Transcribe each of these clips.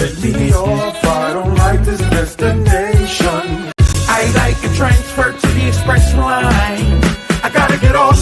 let me off. I don't like this destination. I like a transfer to the express line. I gotta get off.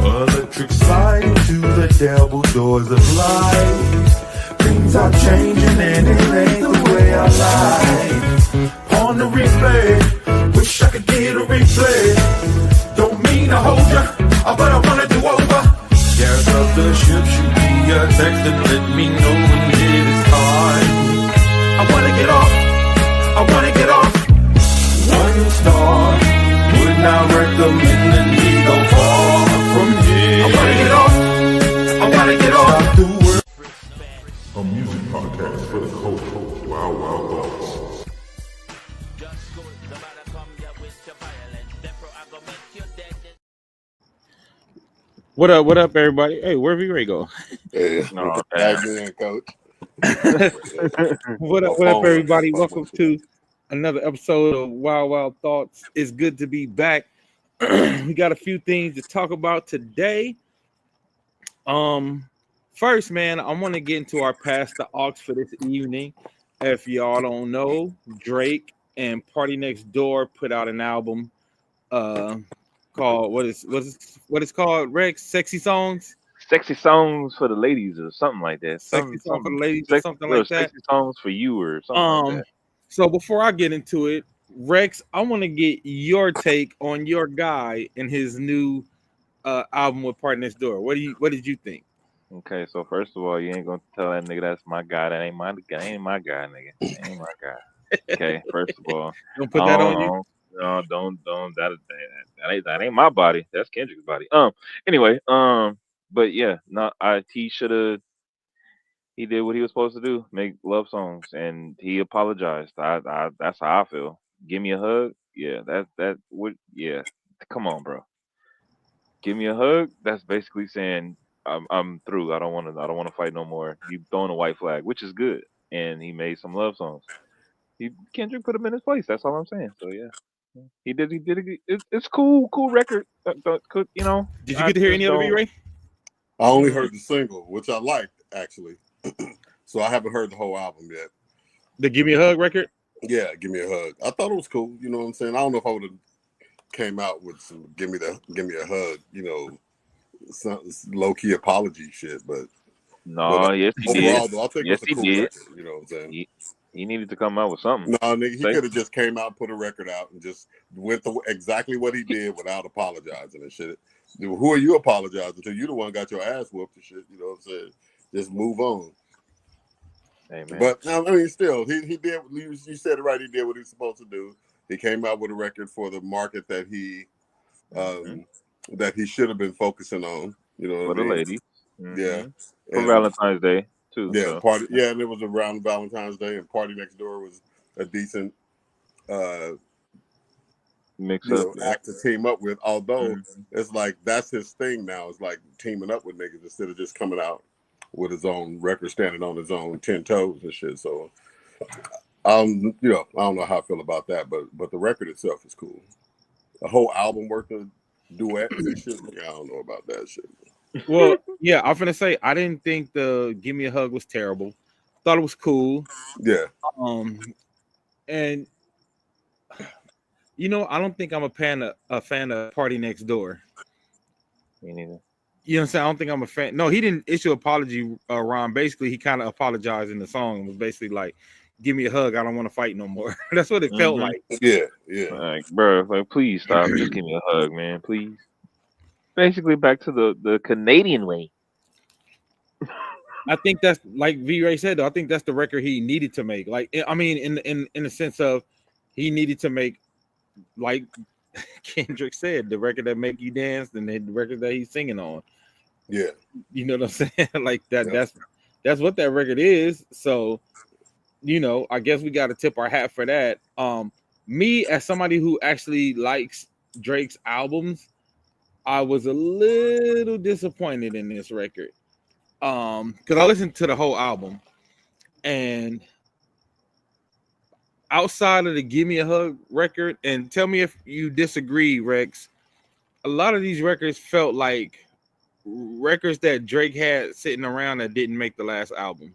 Electric slide into the devil doors of life. Things are changing and it ain't the way I like. On the replay, wish I could get a replay. Don't mean to hold ya, but I wanna do over. Gas up the ship, shoot me a text and let me know when it is time. I wanna get off, I wanna get off. 1 star, would not recommend that we go far from here. I wanna get off, I wanna get off. The world. A music podcast for the cold, wild, wild thoughts. What up, everybody? Hey, where V-Ray go? Hey, no, man, coach. What up, everybody? Welcome to another episode of Wild Wild Thoughts. It's good to be back. We got a few things to talk about today. First, man, I want to get into our Pass the Aux for this evening. If y'all don't know, Drake and Party Next Door put out an album called what is called, Rex? Sexy Songs for the ladies or something like that. Sexy Songs for the ladies or something like that. Sexy Songs for you or something like that. So before I get into it, Rex, I want to get your take on your guy and his new album with Party Next Door. What did you think? Okay, so first of all, you ain't gonna tell that nigga that's my guy. That ain't my guy, nigga. That ain't my guy. Okay, first of all, don't put that on you. No, don't. That ain't my body. That's Kendrick's body. Anyway, but yeah, no, he should have. He did what he was supposed to do, make love songs, and he apologized. That's how I feel. Give me a hug. Yeah, yeah. Come on, bro. Give me a hug. That's basically saying I'm through. I don't want to fight no more. You throwing a white flag, which is good. And he made some love songs. Kendrick put him in his place. That's all I'm saying. So yeah. He did. It's cool record. You know. Did you get to hear any of it, Ray? I only heard the single, which I liked actually. So I haven't heard the whole album yet. The Give Me a Hug record? Yeah, Give Me a Hug. I thought it was cool. You know what I'm saying? I don't know if I would have came out with some Give Me a Hug. You know, some low key apology shit. But yes, he overall, did. Though, I think yes, it was a cool record. You know what I'm saying? He needed to come out with something. No, nigga, he could have just came out, put a record out, and just went through exactly what he did without apologizing and shit. Who are you apologizing to? You the one got your ass whooped and shit. You know what I'm saying? Just move on. Hey, man. But I mean, still, he did. You said it right. He did what he was supposed to do. He came out with a record for the market that he should have been focusing on. You know, for the ladies. Mm-hmm. Yeah, for Valentine's Day too. Yeah, so. Party. Yeah, and it was around Valentine's Day, and Party Next Door was a decent mix up act to team up with. Although it's like that's his thing now. It's like teaming up with niggas instead of just coming out with his own record, standing on his own 10 toes and shit. So, you know, I don't know how I feel about that, but the record itself is cool. A whole album worth of duets and shit. I don't know about that shit. Well, yeah, I'm gonna say I didn't think the Give Me a Hug was terrible. Thought it was cool. Yeah. And you know, I don't think I'm a fan of Party Next Door. Me neither. You know what I'm saying? I don't think I'm a fan. No, he didn't issue an apology, Ron. Basically, he kind of apologized in the song. It was basically like, give me a hug. I don't want to fight no more. That's what it felt like. Yeah. Like, bro, please stop. Just give me a hug, man. Please. Basically, back to the Canadian way. I think that's, like V-Ray said, though, I think that's the record he needed to make. Like, I mean, in the sense of he needed to make, like Kendrick said, the record that make you dance and the record that he's singing on. Yeah. You know what I'm saying? Like that. Yeah. That's what that record is. So, you know, I guess we got to tip our hat for that. Me, as somebody who actually likes Drake's albums, I was a little disappointed in this record. Because I listened to the whole album, and outside of the Give Me a Hug record, and tell me if you disagree, Rex, a lot of these records felt like records that Drake had sitting around that didn't make the last album.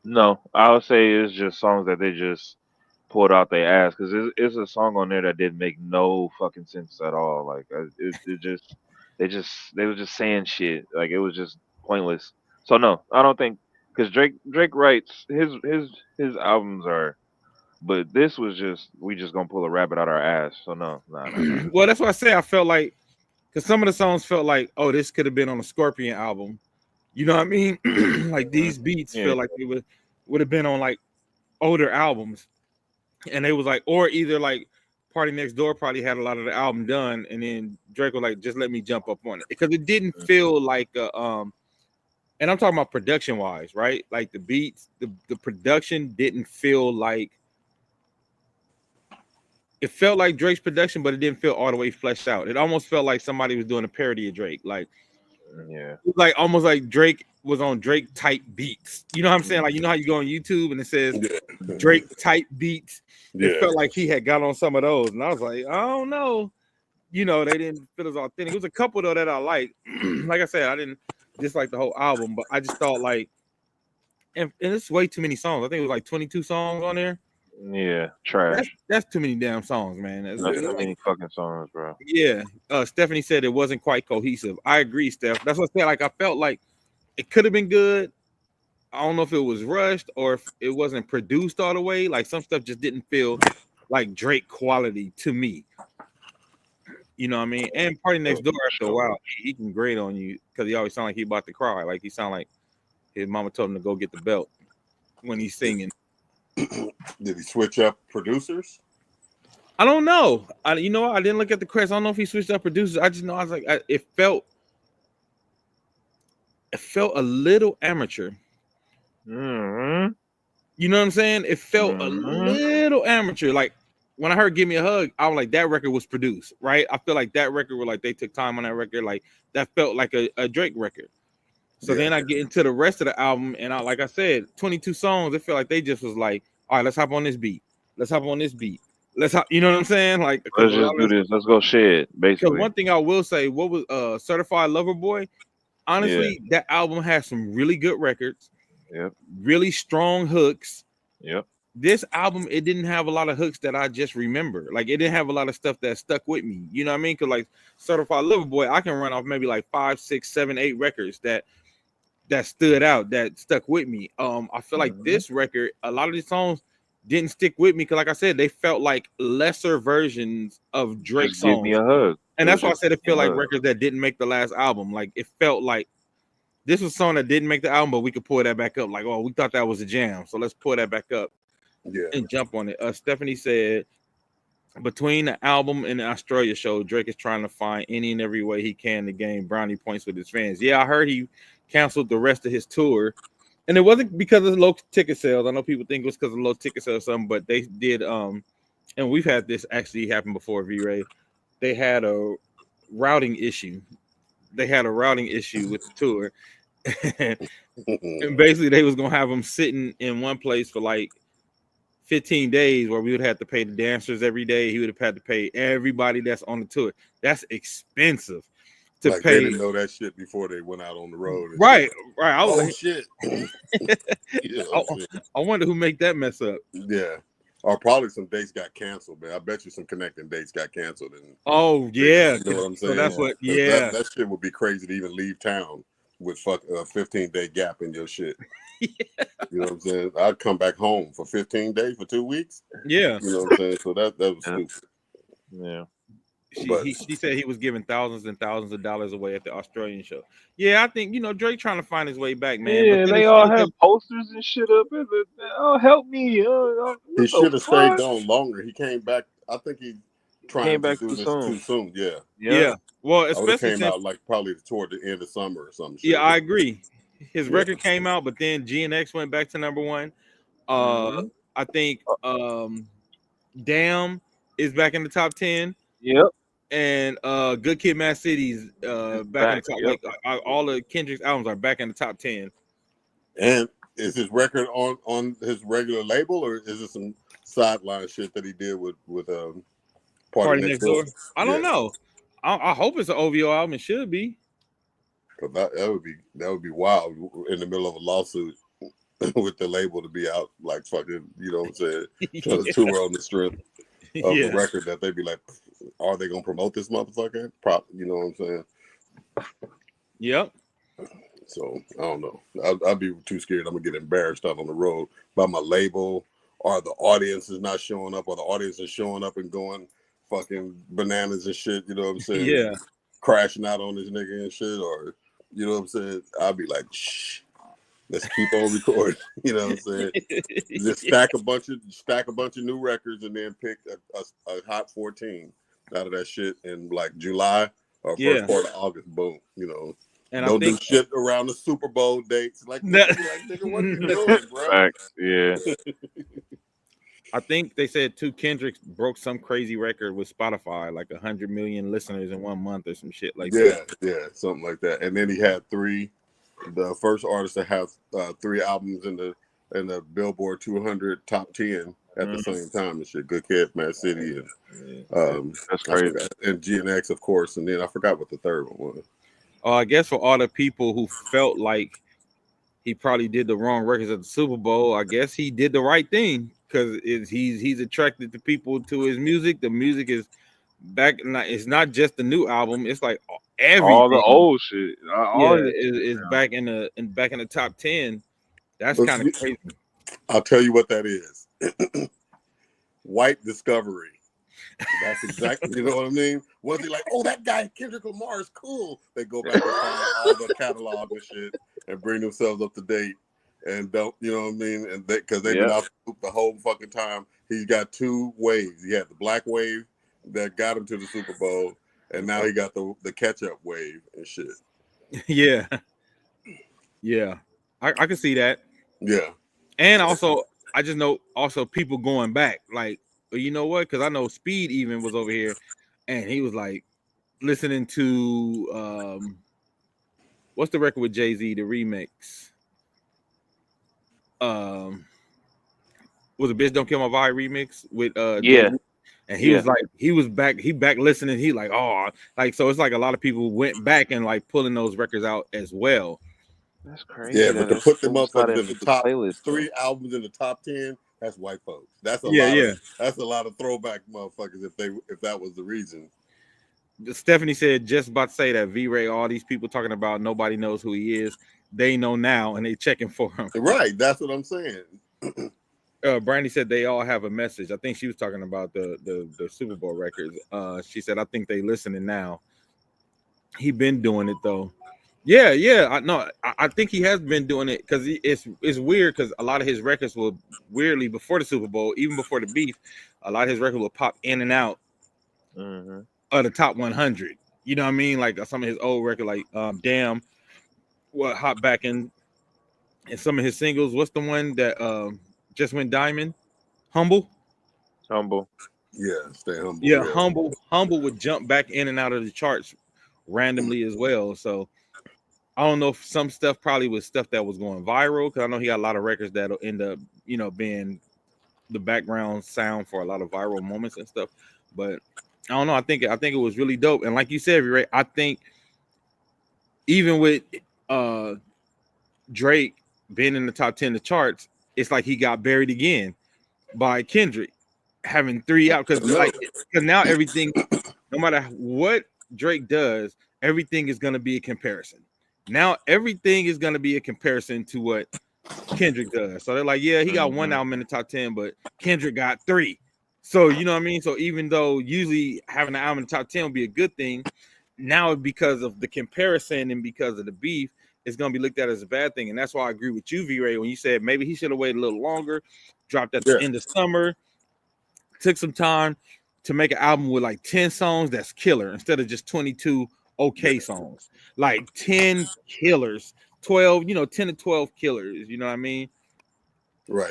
No, I would say it's just songs that they just pulled out their ass because it's a song on there that didn't make no fucking sense at all. Like it just they were just saying shit. Like it was just pointless. So no, I don't think because Drake writes his albums are, but this was just we just gonna pull a rabbit out our ass. So no, nah. Well, that's why I say I felt like because some of the songs felt like, oh, this could have been on a Scorpion album. You know what I mean? Like these beats Yeah. feel like they would have been on like older albums, and they was like, or either like Party Next Door probably had a lot of the album done, and then Drake was like, just let me jump up on it because it didn't feel like and I'm talking about production wise, right? Like the beats, the production didn't feel like it felt like Drake's production, but it didn't feel all the way fleshed out. It almost felt like somebody was doing a parody of Drake, like like almost like Drake was on Drake type beats. You know what I'm saying? Like you know how you go on YouTube and it says Drake type beats. It felt like he had got on some of those, and I was like, I don't know. You know, they didn't feel as authentic. It was a couple though that I like. Like I said, I didn't dislike the whole album, but I just thought like, and it's way too many songs. I think it was like 22 songs on there. Yeah, trash. That's too many damn songs, man. That's too many fucking songs, bro. Yeah. Stephanie said it wasn't quite cohesive. I agree, Steph. That's what I said. Like I felt like it could have been good. I don't know if it was rushed or if it wasn't produced all the way. Like some stuff just didn't feel like Drake quality to me. You know what I mean? And Party Next Door after a while, he can grade on you because he always sound like he about to cry. Like he sound like his mama told him to go get the belt when he's singing. Did he switch up producers? I don't know. I didn't look at the credits. I don't know if he switched up producers. I just know I was like, it felt a little amateur. Mm-hmm. You know what I'm saying? It felt a little amateur. Like when I heard "Give Me a Hug," I was like, that record was produced, right? I feel like that record was like they took time on that record. Like that felt like a Drake record. So then I get into the rest of the album, and like I said, 22 songs. It felt like they just was like, all right, let's hop on this beat. Let's hop on this beat. You know what I'm saying? Like, let's just do this. Let's go shit. Basically, one thing I will say, what was Certified Lover Boy? Honestly, that album has some really good records. Yep. Really strong hooks. Yep. This album, it didn't have a lot of hooks that I just remember. Like, it didn't have a lot of stuff that stuck with me. You know what I mean? Because like Certified Lover Boy, I can run off maybe like 5, 6, 7, 8 records that stood out, that stuck with me. I feel like this record, a lot of these songs didn't stick with me because, like I said, they felt like lesser versions of Drake songs. Give me a hug, and that's why I said it felt like records that didn't make the last album. Like it felt like this was a song that didn't make the album, but we could pull that back up. Like, oh, we thought that was a jam, so let's pull that back up, and jump on it. Stephanie said, between the album and the Australia show, Drake is trying to find any and every way he can to gain brownie points with his fans. Yeah, I heard he canceled the rest of his tour, and it wasn't because of low ticket sales. I know people think it was because of low ticket sales or something, but they did and we've had this actually happen before, V-Ray. They had a routing issue. They had a routing issue with the tour. And basically they was gonna have him sitting in one place for like 15 days where we would have to pay the dancers every day. He would have had to pay everybody that's on the tour. That's expensive. Like pay. They didn't know that shit before they went out on the road. Right. I was like, shit. I wonder who make that mess up. Yeah. Or probably some dates got canceled, man. I bet you some connecting dates got canceled. And oh yeah. You know what I'm saying? So that's what. Yeah. That shit would be crazy to even leave town with a 15-day gap in your shit. Yeah. You know what I'm saying? I'd come back home for 15 days for 2 weeks. Yeah. You know what I'm saying? So that was stupid. Yeah. She said he was giving thousands and thousands of dollars away at the Australian show. Yeah, I think Drake trying to find his way back, man. Yeah, they all have posters and shit up. Oh, help me! He should have stayed on longer. He came back. I think he came back too soon. Yeah. Well, especially came out like probably toward the end of summer or something. Yeah, I agree. His record came out, but then GNX went back to number one. I think Damn is back in the top 10. Yep. And Good Kid, Mad City's back in the top. Yep. Like all of Kendrick's albums are back in the top 10. And is his record on his regular label, or is it some sideline shit that he did with Party Next Door? I don't know. I hope it's an OVO album. It should be. Cause that would be wild in the middle of a lawsuit. with the label to be out like fucking, you know what I'm saying, trying to tour on the strength of a record that they be like, are they gonna promote this motherfucker? You know what I'm saying? Yep. So I don't know. I'd be too scared. I'm gonna get embarrassed out on the road by my label, or the audience is not showing up, or the audience is showing up and going fucking bananas and shit. You know what I'm saying? Yeah. Crashing out on this nigga and shit, or you know what I'm saying? I'd be like, shh, let's keep on recording. You know what I'm saying? Just stack a bunch of new records and then pick a hot 14 out of that shit in like July or first part of August. Boom. You know. And don't do shit around the Super Bowl dates. Like nigga, what are you doing, bro? Facts, yeah. I think they said too, Kendrick broke some crazy record with Spotify, like 100 million listeners in 1 month or some shit like that. Yeah, something like that. And then he had the first artist to have 3 albums in the Billboard 200 top 10 at the same time and shit. Good Kid, Mad City, and that's crazy. And GNX, of course. And then I forgot what the third one was. I guess for all the people who felt like he probably did the wrong records at the Super Bowl, I guess he did the right thing because he's attracted the people to his music. The music is back. It's not just the new album. It's like everything. All the old shit. Is back in the top 10. That's kind of crazy. I'll tell you what that is. White discovery. That's exactly, you know what I mean? Was he like, oh, that guy Kendrick Lamar is cool? They go back and find all the catalog and shit and bring themselves up to date and don't, you know what I mean? And because they've been out the whole fucking time. He's got 2 waves. He had the black wave that got him to the Super Bowl, and now he got the catch-up wave and shit. Yeah. I can see that. Yeah. And also, I just know also people going back, like, you know what? Because I know Speed even was over here, and he was like listening to what's the record with JayZ, the remix? Was a Bitch Don't Kill My Vibe remix with JayZ? And he was like, he back listening. He like, oh, like so it's like a lot of people went back and like pulling those records out as well. That's crazy. Yeah, but to put them motherfuckers in the top playlist, 3 albums in the top 10. That's white folks. That's a lot. That's a lot of throwback motherfuckers. If that was the reason. Stephanie said, just about to say that V-Ray, all these people talking about nobody knows who he is. They know now, and they checking for him. Right. That's what I'm saying. Brandy said they all have a message. I think she was talking about the Super Bowl records. She said, I think they listening now. He been doing it though. Yeah. I think he has been doing it because it's weird because a lot of his records were weirdly before the Super Bowl, even before the beef. A lot of his records will pop in and out of the top 100. You know what I mean? Like some of his old records, like Damn, what Hop Back in, and some of his singles. What's the one that just went diamond? Humble. Yeah, stay humble. Yeah, humble would jump back in and out of the charts randomly as well. So I don't know if some stuff probably was stuff that was going viral because I know he got a lot of records that'll end up, being the background sound for a lot of viral moments and stuff. But I don't know. I think it was really dope. And like you said, Ray, I think even with Drake being in the top 10 of the charts, it's like he got buried again by Kendrick having 3 out because now everything, no matter what Drake does, everything is going to be a comparison. Now everything is going to be a comparison to what Kendrick does. So they're like, yeah, he got 1 album in the top 10, but Kendrick got 3. So you know what I mean? So even though usually having an album in the top 10 would be a good thing, now because of the comparison and because of the beef, it's going to be looked at as a bad thing. And that's why I agree with you, V-Ray, when you said maybe he should have waited a little longer, dropped at the end of summer, took some time to make an album with like 10 songs that's killer instead of just 22 okay songs. Like 10 killers, 12, 10 to 12 killers. You know what I mean? Right.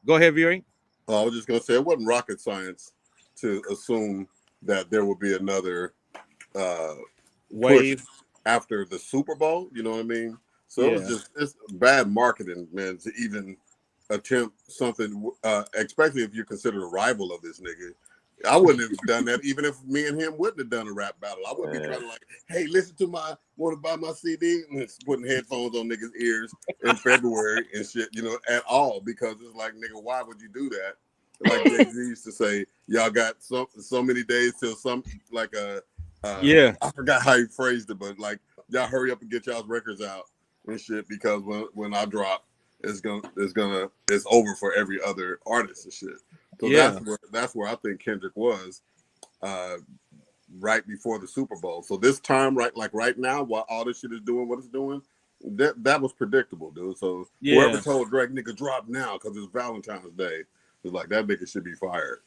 Go ahead, V-Ray. I was just going to say, it wasn't rocket science to assume that there would be another wave after the Super Bowl. You know what I mean? So it was it's bad marketing, man, to even attempt something, especially if you're considered a rival of this nigga. I wouldn't have done that even if me and him wouldn't have done a rap battle. I wouldn't be trying to like, hey, listen to want to buy my CD, and putting headphones on niggas' ears in February and shit, at all, because it's like, nigga, why would you do that? Like JayZ used to say, y'all got so many days till I forgot how he phrased it, but like, y'all hurry up and get y'all's records out and shit, because when I drop, it's over for every other artist and shit. So that's where I think Kendrick was right before the Super Bowl. So this time, right now, while all this shit is doing what it's doing, that was predictable, dude. So whoever told Drake, nigga, drop now because it's Valentine's Day, was like, that nigga should be fired.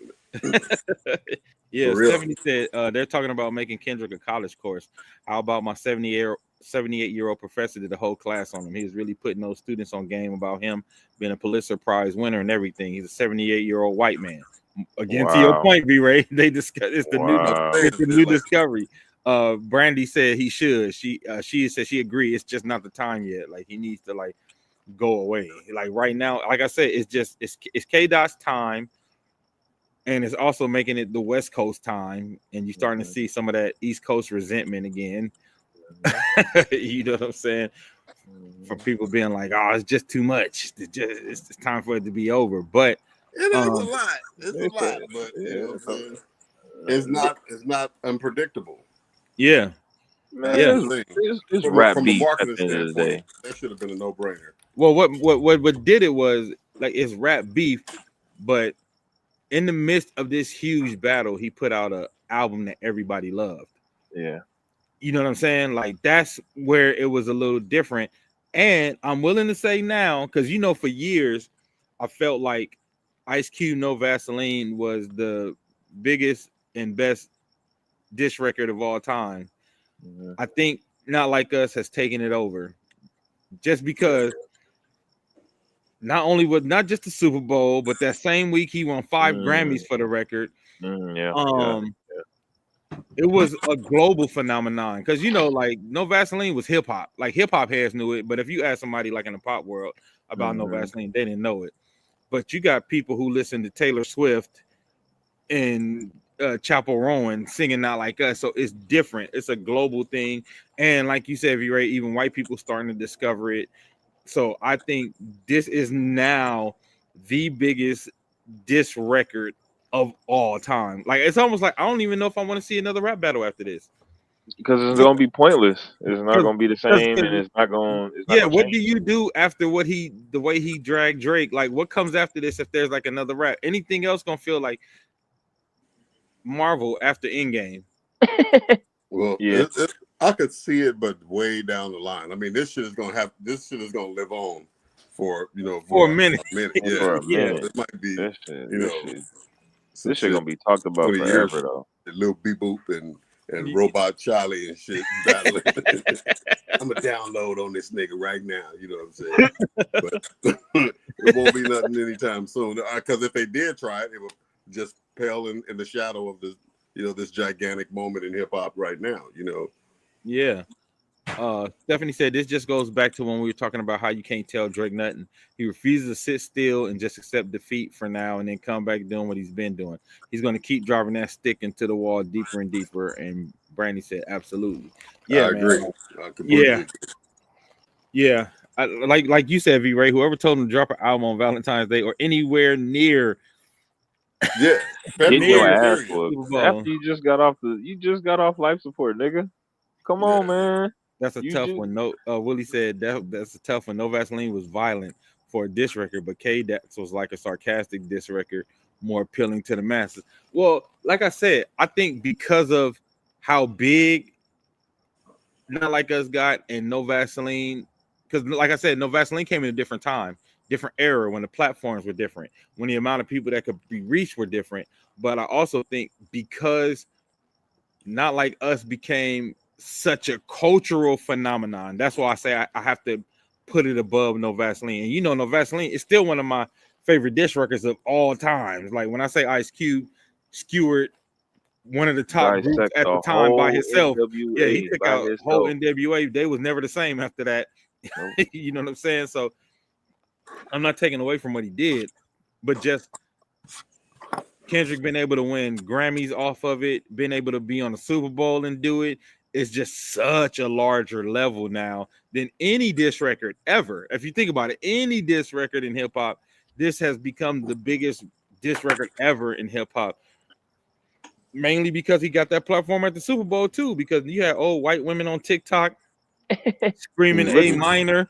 Yeah, Stephanie said they're talking about making Kendrick a college course. How about my 78-year-old professor did a whole class on him? He was really putting those students on game about him being a Pulitzer Prize winner and everything. He's a 78-year-old white man. Again, to your point, B-Ray, they discuss it's the new discovery. Brandy said he should. She said she agreed. It's just not the time yet. Like, he needs to like go away. Like right now, like I said, it's K-Dot's time. And it's also making it the West Coast time, and you're starting to see some of that East Coast resentment again. You know what I'm saying? For people being like, "Oh, it's just too much. It's time for it to be over." But it is a lot. It's a lot, but you know what I'm saying? It's not unpredictable. Yeah, man. It's rap beef at the end of the day. That should have been a no-brainer. Well, what did it was like it's rap beef, but in the midst of this huge battle, he put out an album that everybody loved. Yeah. You know what I'm saying? Like, that's where it was a little different. And I'm willing to say now, because, for years, I felt like Ice Cube No Vaseline was the biggest and best diss record of all time. Mm-hmm. I think Not Like Us has taken it over. Just because not just the Super Bowl, but that same week he won 5 Grammys for the record. It was a global phenomenon because like No Vaseline was hip hop. Like, hip hop heads knew it, but if you ask somebody like in the pop world about No Vaseline, they didn't know it. But you got people who listen to Taylor Swift and Chappell Rowan singing Not Like Us, so it's different. It's a global thing, and like you said, V-Ray, even white people starting to discover it. So I think this is now the biggest diss record of all time. Like, it's almost like I don't even know if I want to see another rap battle after this, because it's gonna be pointless. It's not gonna be the same, and it's not gonna. What do you do after the way he dragged Drake? Like, what comes after this if there's like another rap? Anything else gonna feel like Marvel after Endgame? Well, yeah. I could see it, but way down the line. I mean, this shit is gonna live on for for a minute. Yeah, it might be. This shit gonna be talked about forever, though. Little Beep Boop and Robot Charlie and shit battling. I'm gonna download on this nigga right now. You know what I'm saying? But it won't be nothing anytime soon. Because if they did try it, it would just pale in the shadow of this, this gigantic moment in hip hop right now. Yeah. Stephanie said this just goes back to when we were talking about how you can't tell Drake nothing. He refuses to sit still and just accept defeat for now and then come back doing what he's been doing. He's going to keep driving that stick into the wall deeper and deeper. And Brandy said, absolutely. Yeah, I agree. Man. I completely agree. Yeah. Like you said, V-Ray, whoever told him to drop an album on Valentine's Day or anywhere near. Yeah. Get your ass whooped. After you just got off life support, nigga. Come on, man. That's a tough one. No, Willie said that's a tough one. No Vaseline was violent for a diss record, but K-Dax was like a sarcastic diss record, more appealing to the masses. Well, like I said, I think because of how big Not Like Us got and No Vaseline, because like I said, No Vaseline came in a different time, different era when the platforms were different, when the amount of people that could be reached were different. But I also think because Not Like Us became such a cultural phenomenon, that's why I say I have to put it above No Vaseline. And No Vaseline is still one of my favorite diss records of all times. Like, when I say Ice Cube skewered one of the top groups at the time by himself, NWA, he took out whole NWA. They was never the same after that. Nope. You know what I'm saying? So I'm not taking away from what he did, but just Kendrick been able to win Grammys off of it, been able to be on the Super Bowl and do it. It's just such a larger level now than any diss record ever. If you think about it, any diss record in hip hop, this has become the biggest diss record ever in hip hop. Mainly because he got that platform at the Super Bowl too, because you had old white women on TikTok screaming A minor.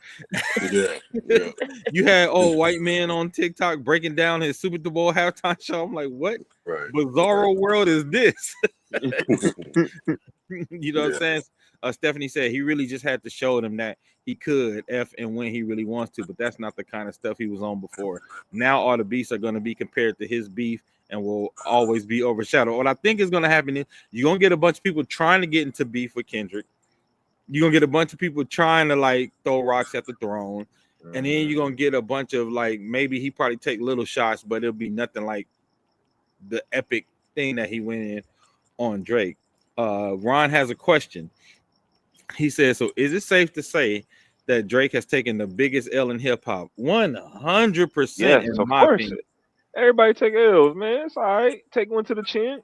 Yeah. You had old white men on TikTok breaking down his Super Bowl halftime show. I'm like, what bizarro world is this? You know what I'm saying? Stephanie said he really just had to show them that he could F and when he really wants to, but that's not the kind of stuff he was on before. Now all the beefs are going to be compared to his beef and will always be overshadowed. What I think is going to happen is you're going to get a bunch of people trying to get into beef with Kendrick. You're going to get a bunch of people trying to like throw rocks at the throne. And then you're going to get a bunch of like, maybe he probably take little shots, but it'll be nothing like the epic thing that he went in on Drake. Ron has a question. He says, so is it safe to say that Drake has taken the biggest L in hip hop? 100%. Yes, of course. Everybody take L's, man. It's all right. Take one to the chin.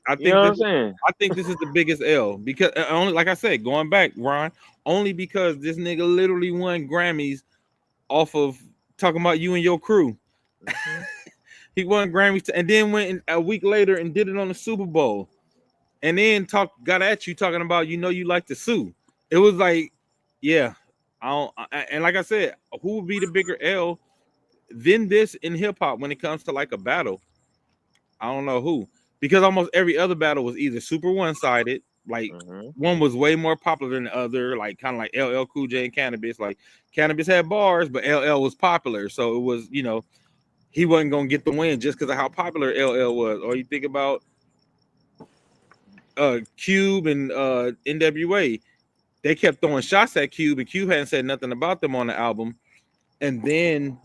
I think this is the biggest L because only, like I said, going back, Ron, only because this nigga literally won Grammys off of talking about you and your crew. He won Grammys and then went a week later and did it on the Super Bowl. And then got at you talking about, you know, you like to sue. It was like, yeah, and like I said, who would be the bigger L than this in hip hop when it comes to like a battle? I don't know who, because almost every other battle was either super one-sided, like one was way more popular than the other, like kind of like LL Cool J and Cannabis. Like Cannabis had bars, but LL was popular, so it was, you know, he wasn't gonna get the win just because of how popular LL was. Or you think about Cube and NWA, they kept throwing shots at Cube, and Cube hadn't said nothing about them on the album. And then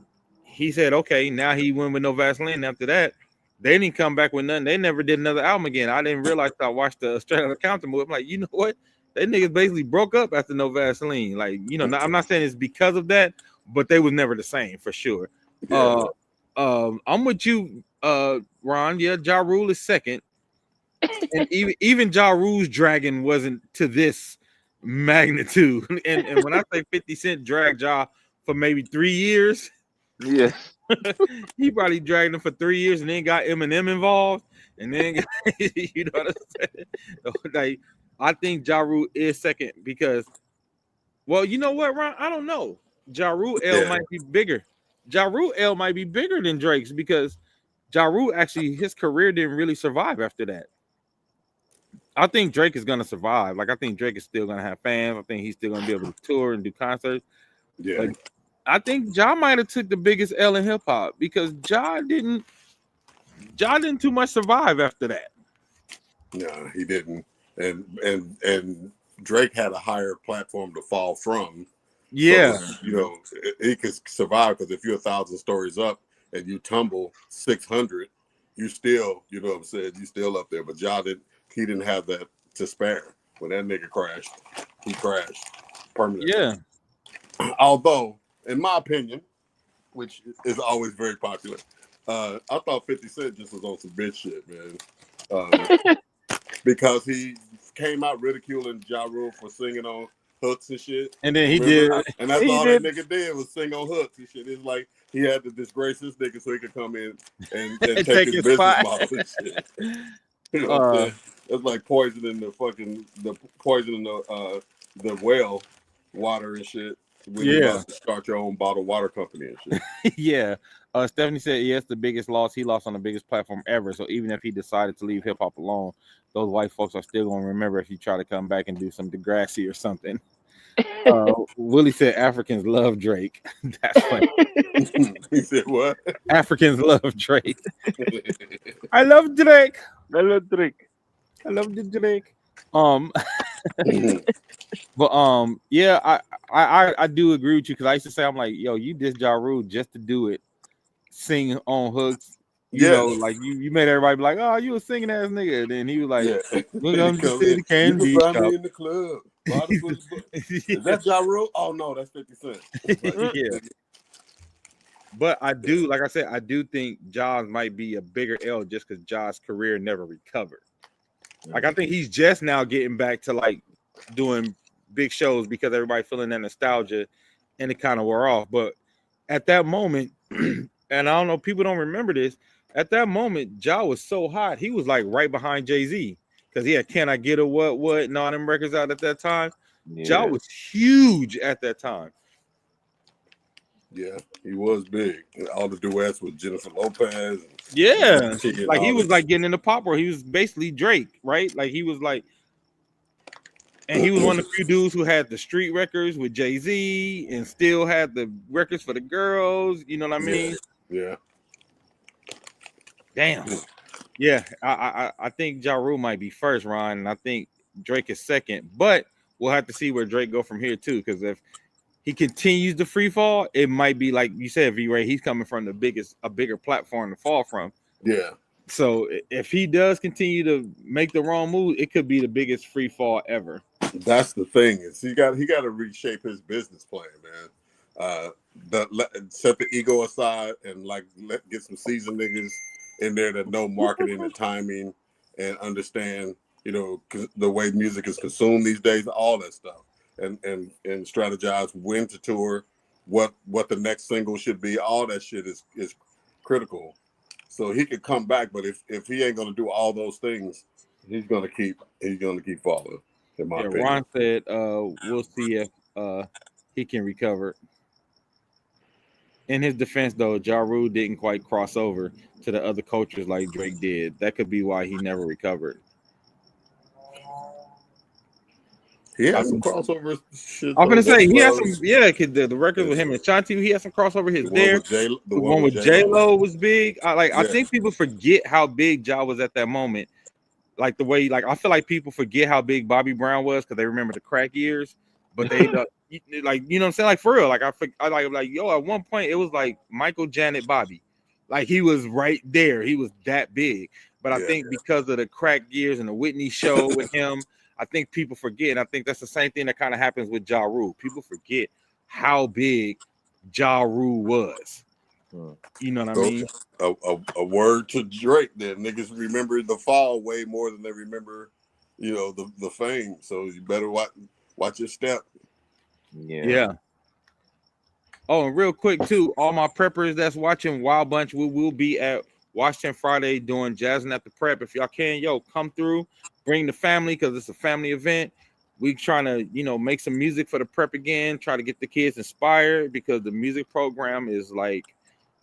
he said, okay, now he went with No Vaseline. After that, they didn't come back with nothing. They never did another album again. I didn't realize till I watched the Straight Outta Compton movie. I'm like, you know what? They niggas basically broke up after No Vaseline. Like, you know, I'm not saying it's because of that, but they was never the same for sure. Yeah. I'm with you, Ron. Yeah, Ja Rule is second. And even Ja Rule's dragon wasn't to this magnitude. And when I say 50 Cent dragged Ja for maybe 3 years, yes, he probably dragged him for 3 years and then got Eminem involved, and then you know what I'm saying? Like, I think Ja Rule is second because, well, you know what, Ron? I don't know. Ja Rule L might be bigger. Ja Rule L might be bigger than Drake's because Ja Rule actually, his career didn't really survive after that. I think Drake is gonna survive. Like, I think Drake is still gonna have fans. I think he's still gonna be able to tour and do concerts. Yeah. Like, I think Ja might have took the biggest L in hip hop because Ja didn't too much survive after that. No, he didn't. And Drake had a higher platform to fall from. Yeah. So, you know, he could survive because if you're 1,000 stories up and you tumble 600, you still, you know what I'm saying, you still up there. But Ja he didn't have that to spare. When that nigga crashed, he crashed permanently. Yeah. Although, in my opinion, which is always very popular, I thought 50 Cent just was on some bitch shit, man. Because he came out ridiculing Ja Rule for singing on hooks and shit. And then he did. And that's all that nigga did was sing on hooks and shit. It's like he had to disgrace this nigga so he could come in and take his business model and shit. You know what I'm saying? It's like poisoning the well water and shit. When you have to start your own bottled water company and shit. Yeah. Stephanie said, yes, the biggest loss. He lost on the biggest platform ever. So even if he decided to leave hip hop alone, those white folks are still going to remember if you try to come back and do some Degrassi or something. Willie said Africans love Drake. That's funny. He said what? Africans love Drake. I love Drake. I love Drake. I love the Drake. But yeah, I do agree with you because I used to say, I'm like, yo, you diss Ja Rule just to do it, sing on hooks. You know, like you made everybody be like, oh, you a singing ass nigga. And then he was like, look, I'm just in the candy you can find shop. me in the club. Is that Ja Rule? Oh no, that's 50 Cent. Yeah. But I do, like I said, I do think Jaws might be a bigger L just because Jaws' career never recovered. Like I think he's just now getting back to like doing big shows because everybody feeling that nostalgia and it kind of wore off. But at that moment, and I don't know, people don't remember this. At that moment, Ja was so hot, he was like right behind JayZ because he had "Can I Get a What" and all them records out at that time. Ja was huge at that time. Yeah, he was big. All the duets with Jennifer Lopez. Yeah, like he was like getting in the pop world. He was basically Drake, right? Like he was like, and he was one of the few dudes who had the street records with JayZ and still had the records for the girls. You know what I mean? Yeah. Damn. Yeah, I think Ja Rule might be first, Ron, and I think Drake is second. But we'll have to see where Drake go from here too, because if he continues to free fall, it might be like you said, V-Ray. He's coming from a bigger platform to fall from. Yeah. So if he does continue to make the wrong move, it could be the biggest free fall ever. That's the thing, is he got to reshape his business plan, man. Set the ego aside and get some seasoned niggas in there that know marketing and timing and understand, the way music is consumed these days, all that stuff, and strategize when to tour, what the next single should be. All that shit is critical. So he could come back, but if he ain't gonna do all those things, he's gonna keep falling. In my opinion. Ron said, "We'll see if he can recover." In his defense, though, Ja Rule didn't quite cross over to the other cultures like Drake did. That could be why he never recovered. He had some crossover shit. I'm gonna say he had some, cause the records with him and Shanti, he had some crossover hits there. The one with J-Lo was big. I think people forget how big Ja was at that moment. Like the way, like I feel like people forget how big Bobby Brown was because they remember the crack years, but they like, you know what I'm saying? Like for real, like I like yo, at one point it was like Michael, Janet, Bobby, like he was right there. He was that big. But I think because of the crack years and the Whitney show with him, I think people forget. And I think that's the same thing that kind of happens with Ja Rule. People forget how big Ja Rule was. You know what I mean? A word to Drake then. Niggas remember the fall way more than they remember, the fame. So you better watch your step. Yeah. Oh, and real quick too, all my preppers that's watching Wild Bunch, we will be at Washington Friday doing Jazzing at the Prep. If y'all can, come through, bring the family because it's a family event. We trying to, make some music for the prep again, try to get the kids inspired because the music program is like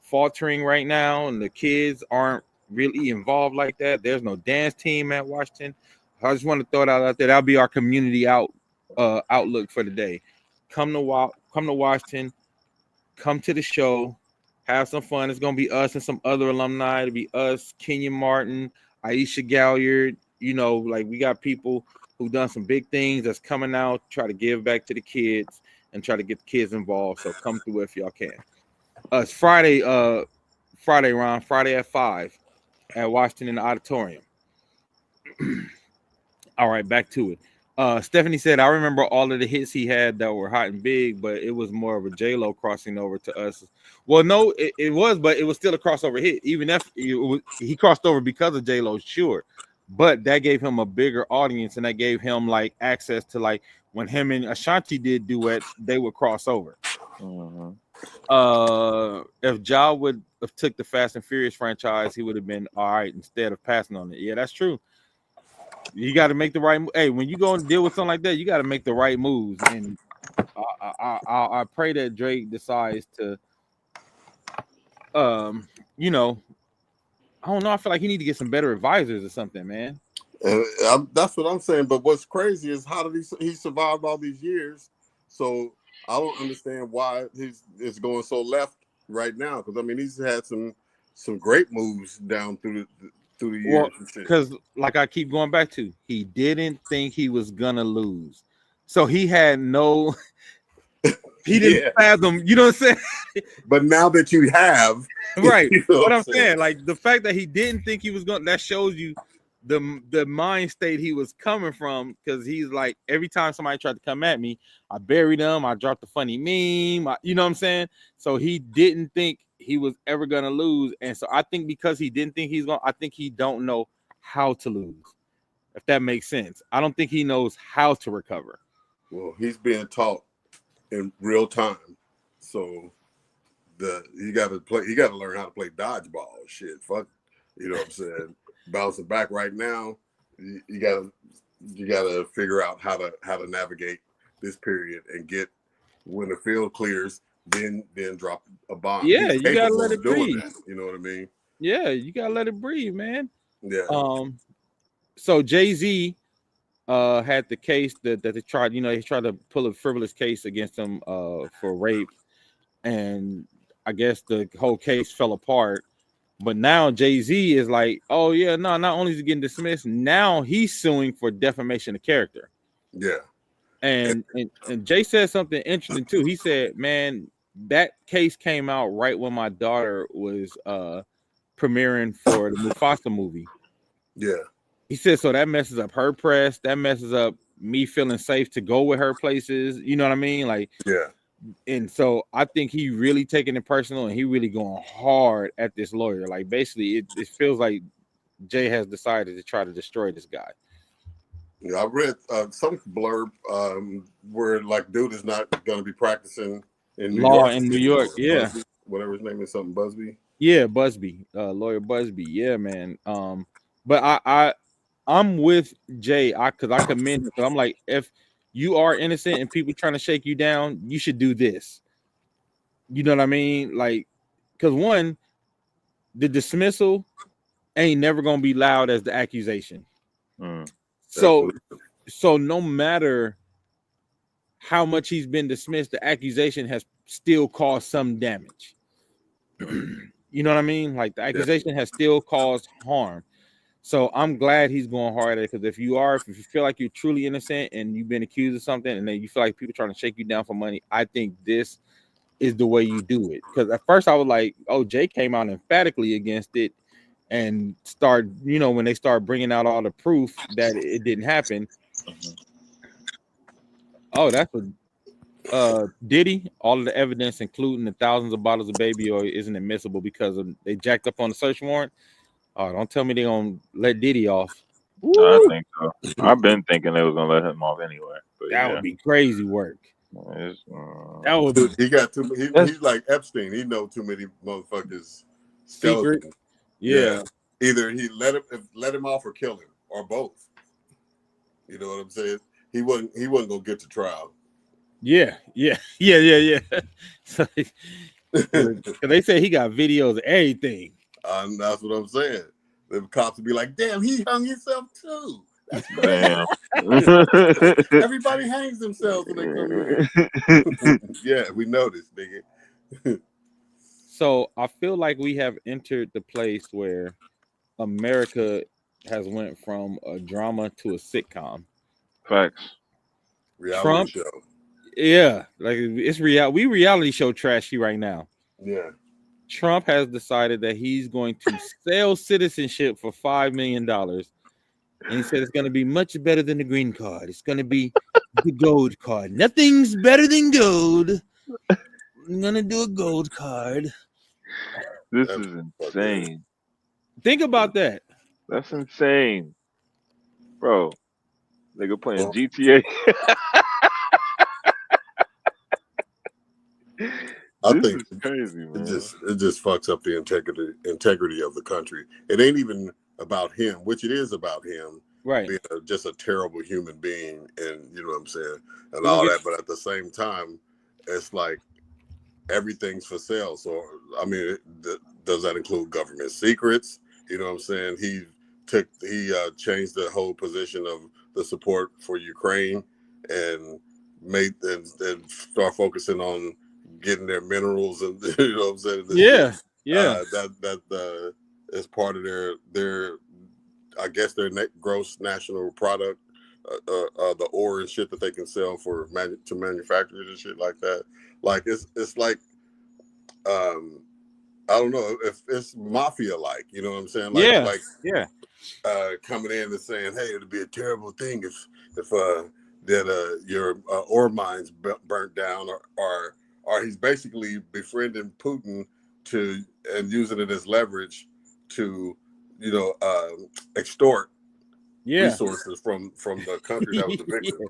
faltering right now and the kids aren't really involved like that. There's no dance team at Washington. I just want to throw it out there. That'll be our community outlook for the day. Come to Washington, come to the show, have some fun. It's gonna be us and some other alumni. It'll be us, Kenyon Martin, Aisha Galliard. Like we got people who've done some big things that's coming out, try to give back to the kids and try to get the kids involved. So come through if y'all can. It's Friday, Ron, Friday at 5 at Washington in the auditorium. All right, back to it. Stephanie said, I remember all of the hits he had that were hot and big, but it was more of a J-Lo crossing over to us. Well, no, it was, but it was still a crossover hit. Even if he crossed over because of J-Lo, sure. But that gave him a bigger audience, and that gave him like access to like when him and Ashanti did duets, they would cross over. If Ja would have took the Fast and Furious franchise, he would have been all right instead of passing on it. Yeah, that's true. You got to make the right. Hey, when you go and deal with something like that, you got to make the right moves. And I pray that Drake decides to, I don't know. I feel like he need to get some better advisors or something, man. That's what I'm saying. But what's crazy is how did he survived all these years? So I don't understand why it's going so left right now. Because I mean, he's had some great moves down through the years. Well, because like I keep going back to, he didn't think he was gonna lose, so he had no. He didn't fathom. You know what I'm saying? But now that you have, right? What I'm saying, like the fact that he didn't think he was going, that shows you the mind state he was coming from. Because he's like, every time somebody tried to come at me, I buried them. I dropped a funny meme. You know what I'm saying? So he didn't think he was ever gonna lose. And so I think because he didn't think he's gonna, I think he don't know how to lose. If that makes sense. I don't think he knows how to recover. Well, he's being taught in real time. So he got to learn how to play dodgeball. Shit, fuck, you know what I'm saying? Bouncing back right now, you gotta figure out how to navigate this period and get when the field clears, then drop a bomb. Yeah, He's you gotta capable let of it doing breathe. that. You know what I mean? Yeah, you gotta let it breathe, man. Yeah. So JayZ had the case that they tried, he tried to pull a frivolous case against him for rape, and I guess the whole case fell apart. But now JayZ is like, oh yeah, no, not only is he getting dismissed, now he's suing for defamation of character. Yeah. And Jay said something interesting too. He said, man, that case came out right when my daughter was premiering for the Mufasa movie. Yeah. He said, so that messes up her press. That messes up me feeling safe to go with her places. You know what I mean? Like, yeah. And so I think he really taking it personal, and he really going hard at this lawyer. Like, basically, it feels like Jay has decided to try to destroy this guy. Yeah, I read some blurb where like dude is not going to be practicing in New Law York in New anymore. York, yeah. Busby, whatever his name is, something Busby. Yeah, Busby, lawyer Busby. Yeah, man. But I'm with Jay. Because I commend him. Because I'm like, if you are innocent and people trying to shake you down, you should do this. You know what I mean? Like, because one, the dismissal ain't never gonna be loud as the accusation. So no matter how much he's been dismissed, the accusation has still caused some damage. You know what I mean? Like, the accusation has still caused harm. So I'm glad he's going hard at it, because if you feel like you're truly innocent and you've been accused of something, and then you feel like people trying to shake you down for money, I think this is the way you do it. Because at first I was like, oh, Jay came out emphatically against it and when they start bringing out all the proof that it didn't happen. Oh, that's what Diddy, all of the evidence, including the thousands of bottles of baby oil, isn't admissible because they jacked up on the search warrant. Oh, don't tell me they're gonna let Diddy off. Woo! I think so. I've been thinking they was gonna let him off anyway. But that would be crazy work. That would be. He got too. He's like Epstein. He know too many motherfuckers. Secret. Yeah. Either he let him off or kill him, or both. You know what I'm saying? He wasn't gonna get to trial. Yeah. So, they say he got videos of everything. That's what I'm saying. The cops would be like, "Damn, he hung himself too." Damn. Everybody hangs themselves when they come in. Yeah, we noticed, nigga. So I feel like we have entered the place where America has went from a drama to a sitcom. Facts. Reality show. Yeah, like it's we reality show trashy right now. Yeah. Trump has decided that he's going to sell citizenship for $5 million. And he said it's going to be much better than the green card. It's going to be the gold card. Nothing's better than gold. I'm going to do a gold card. This is insane. Think about that. That's insane. Bro, nigga playing GTA. I think it's crazy, man. It just fucks up the integrity of the country. It ain't even about him, which it is about him, right? Being just a terrible human being, and you know what I'm saying, and all that. But at the same time, it's like everything's for sale. So I mean, does that include government secrets? You know what I'm saying? He changed the whole position of the support for Ukraine and and start focusing on getting their minerals, and you know what I'm saying? That is part of their I guess their gross national product, the ore and shit that they can sell to manufacturers and shit like that. Like it's like I don't know if it's mafia like, you know what I'm saying? Coming in and saying, hey, it'd be a terrible thing if your ore mines burnt down, or he's basically befriending Putin and using it as leverage to, extort resources from the country that was the victim.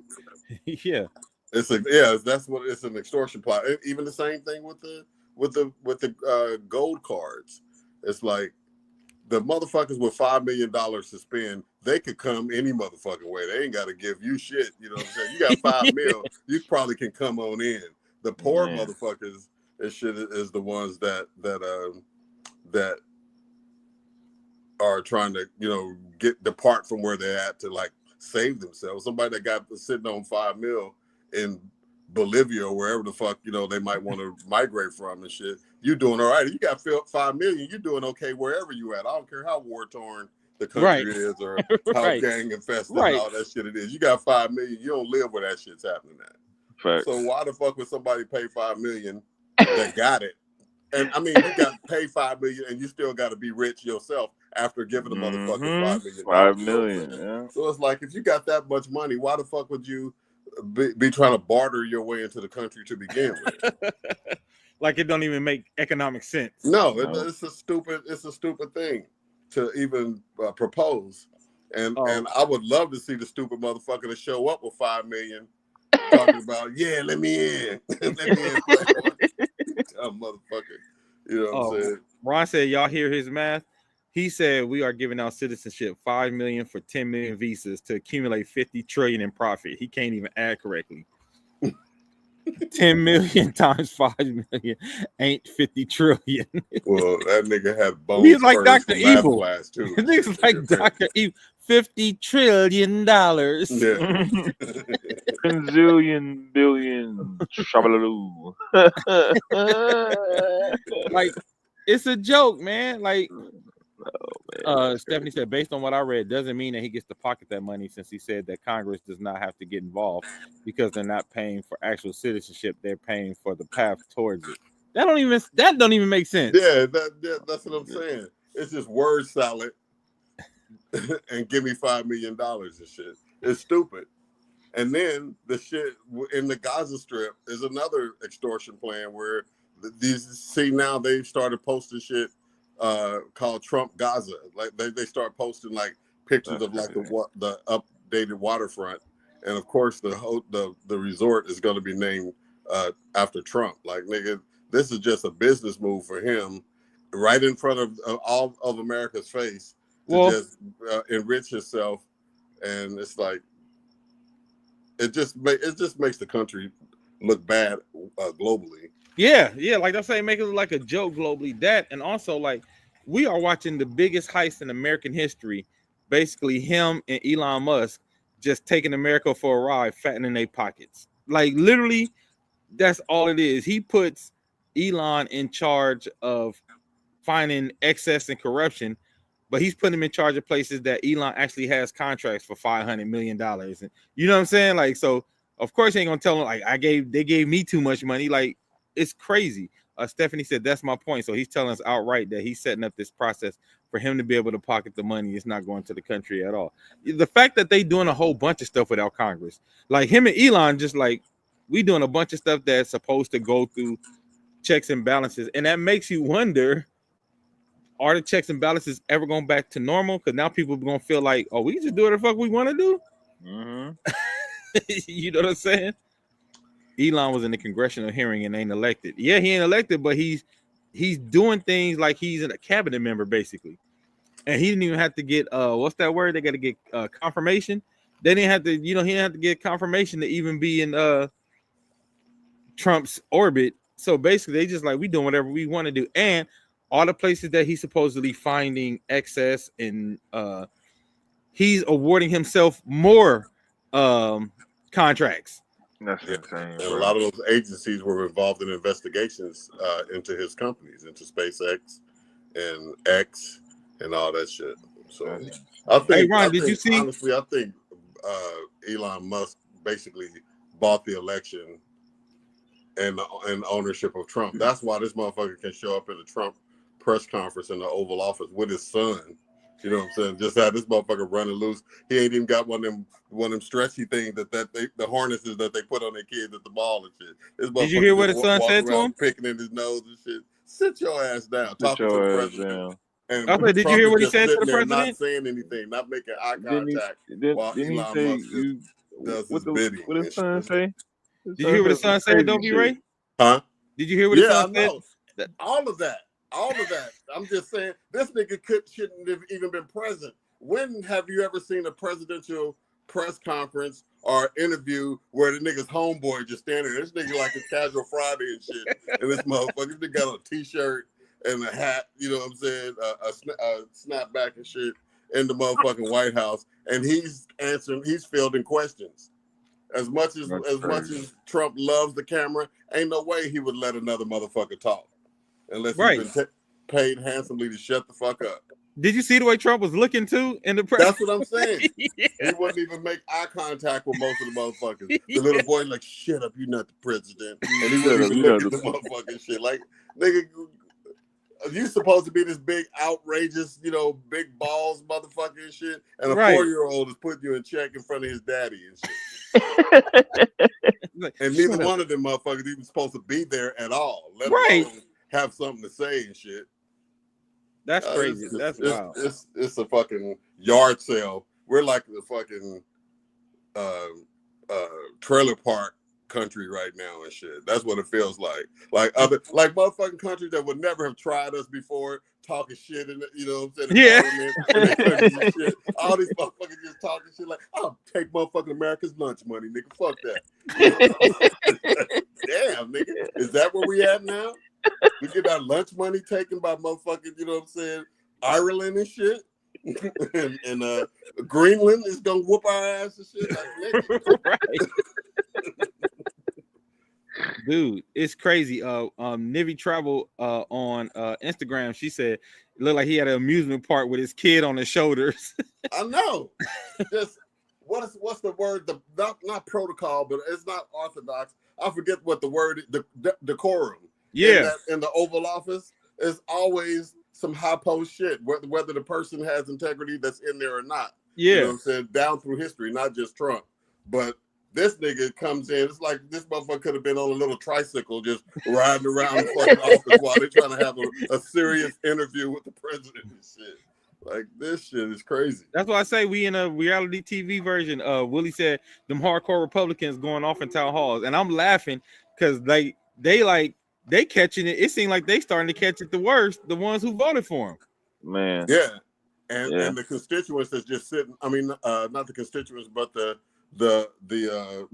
Yeah. That's what it's an extortion plot. Even the same thing with the gold cards. It's like the motherfuckers with $5 million to spend, they could come any motherfucking way. They ain't got to give you shit. You know what I'm saying? You got $5 million, you probably can come on in. The poor motherfuckers is the ones that are trying to, depart from where they're at to like save themselves. Somebody that got sitting on $5 million in Bolivia or wherever the fuck, they might want to migrate from and shit. You doing all right. You got $5 million, you're doing okay wherever you at. I don't care how war torn the country is or how gang infested and all that shit it is. You got $5 million, you don't live where that shit's happening at. Fact. So why the fuck would somebody pay $5 million that got it? And I mean, you got to pay $5 million, and you still got to be rich yourself after giving the motherfuckers $5 million. $5 million, yeah. So it's like, if you got that much money, why the fuck would you be trying to barter your way into the country to begin with? Like it don't even make economic sense. No, it's a stupid thing to even propose. And I would love to see the stupid motherfucker to show up with $5 million, talking about, let me in, let me in. Motherfucker, you know what I'm saying? Ron said, y'all hear his math? He said we are giving out citizenship $5 million for 10 million visas to accumulate 50 trillion in profit. He can't even add correctly. 10 million times 5 million ain't 50 trillion. Well, that nigga had bones. He's like Dr. Evil. Class too. Nigga's like Dr. Evil. $50 trillion. Yeah. Zillion, billion, shabaloo. Like, it's a joke, man. Like, Stephanie said, based on what I read, doesn't mean that he gets to pocket that money, since he said that Congress does not have to get involved because they're not paying for actual citizenship. They're paying for the path towards it. That don't even make sense. Yeah, that's what I'm saying. It's just word salad and give me $5 million and shit. It's stupid. And then the shit in the Gaza Strip is another extortion plan where now they've started posting shit called Trump Gaza. Like they start posting like pictures of like the updated waterfront, and of course the resort is going to be named after Trump. Like, nigga, this is just a business move for him, right in front of all of America's face, to just enrich himself. And it's like it just makes the country look bad globally. Yeah, like I say, make it look like a joke globally. That, and also, like, we are watching the biggest heist in American history. Basically, him and Elon Musk just taking America for a ride, fattening their pockets. Like, literally, that's all it is. He puts Elon in charge of finding excess and corruption, but he's putting him in charge of places that Elon actually has contracts for $500 million. And you know what I'm saying? Like, so of course he ain't gonna tell him like they gave me too much money. Like, it's crazy. Stephanie said that's my point. So he's telling us outright that he's setting up this process for him to be able to pocket the money. It's not going to the country at all. The fact that they doing a whole bunch of stuff without Congress, like him and Elon, just like we doing a bunch of stuff that's supposed to go through checks and balances, and that makes you wonder: are the checks and balances ever going back to normal? Because now people are gonna feel like, oh, we just do what the fuck we want to do. You know what I'm saying? Elon was in the congressional hearing and ain't elected. Yeah, he ain't elected, but he's doing things like he's a cabinet member basically, and he didn't even have to get what's that word? They got to get confirmation. They didn't have to, he didn't have to get confirmation to even be in Trump's orbit. So basically, they just like, we doing whatever we want to do, and all the places that he's supposedly finding excess, and he's awarding himself more contracts. That's insane. And a lot of those agencies were involved in investigations into his companies, into SpaceX and X and all that shit. So I think, hey, Ron, did you see? Honestly, I think Elon Musk basically bought the election and ownership of Trump. That's why this motherfucker can show up in the Trump press conference in the Oval Office with his son. You know what I'm saying? Just have this motherfucker running loose. He ain't even got one of them stretchy things the harnesses that they put on their kids at the mall and shit. Did you hear what his son said to him? Picking in his nose and shit, Sit your ass down. Sit Talking to the your ass president. down. And Okay, did you Trump hear is what he just said to sitting the there, president? not saying anything, not making eye Didn't contact, while he Elon say Musk just you? does his What bidding. his and son shit. say? His Did you hear what his said some son said, crazy Dopey shit. Ray? Huh? Did you hear what his Yeah, I son said? know. All of that. I'm just saying, this nigga shouldn't have even been present. When have you ever seen a presidential press conference or interview where the nigga's homeboy just standing there? This nigga like a casual Friday and shit. And this motherfucker, this nigga got on a t-shirt and a hat, you know what I'm saying, a snapback and shit in the motherfucking White House. And he's fielding questions. As much as Trump loves the camera, ain't no way he would let another motherfucker talk unless he's been paid handsomely to shut the fuck up. Did you see the way Trump was looking too in the press? That's what I'm saying. Yeah. He wouldn't even make eye contact with most of the motherfuckers. The little boy like, shut up, you're not the president. And he wouldn't even look at the motherfucking shit. Like, nigga, you supposed to be this big, outrageous, you know, big balls motherfucker and shit. And a 4-year-old is putting you in check in front of his daddy and shit. And neither one of them motherfuckers even supposed to be there at all, let alone have something to say and shit. That's crazy. That's wild. It's a fucking yard sale. We're like the fucking trailer park country right now and shit. That's what it feels like. Like motherfucking countries that would never have tried us before, talking shit and you know what I'm saying? Yeah. Shit. All these motherfuckers just talking shit like, I'll take motherfucking America's lunch money, nigga. Fuck that. Damn, nigga. Is that where we at now? We get our lunch money taken by motherfucking, you know what I'm saying, Ireland and shit. and Greenland is gonna whoop our ass and shit. Like, right. Dude, it's crazy. Nivy Travel on Instagram, she said it looked like he had an amusement park with his kid on his shoulders. I know. Just what's the word? Not protocol, but it's not orthodox. I forget what the word decorum. Yeah. In the Oval Office, is always some high post shit, whether the person has integrity that's in there or not. Yeah. You know what I'm saying? Down through history, not just Trump. But this nigga comes in, it's like this motherfucker could have been on a little tricycle just riding around the fucking office while they're trying to have a serious interview with the president and shit. Like, this shit is crazy. That's why I say we in a reality TV version. Willie said them hardcore Republicans going off in town halls, and I'm laughing because they catching it. It seemed like they starting to catch it the worst. The ones who voted for him. Man. Yeah. And the constituents that's just sitting. I mean, not the constituents, but the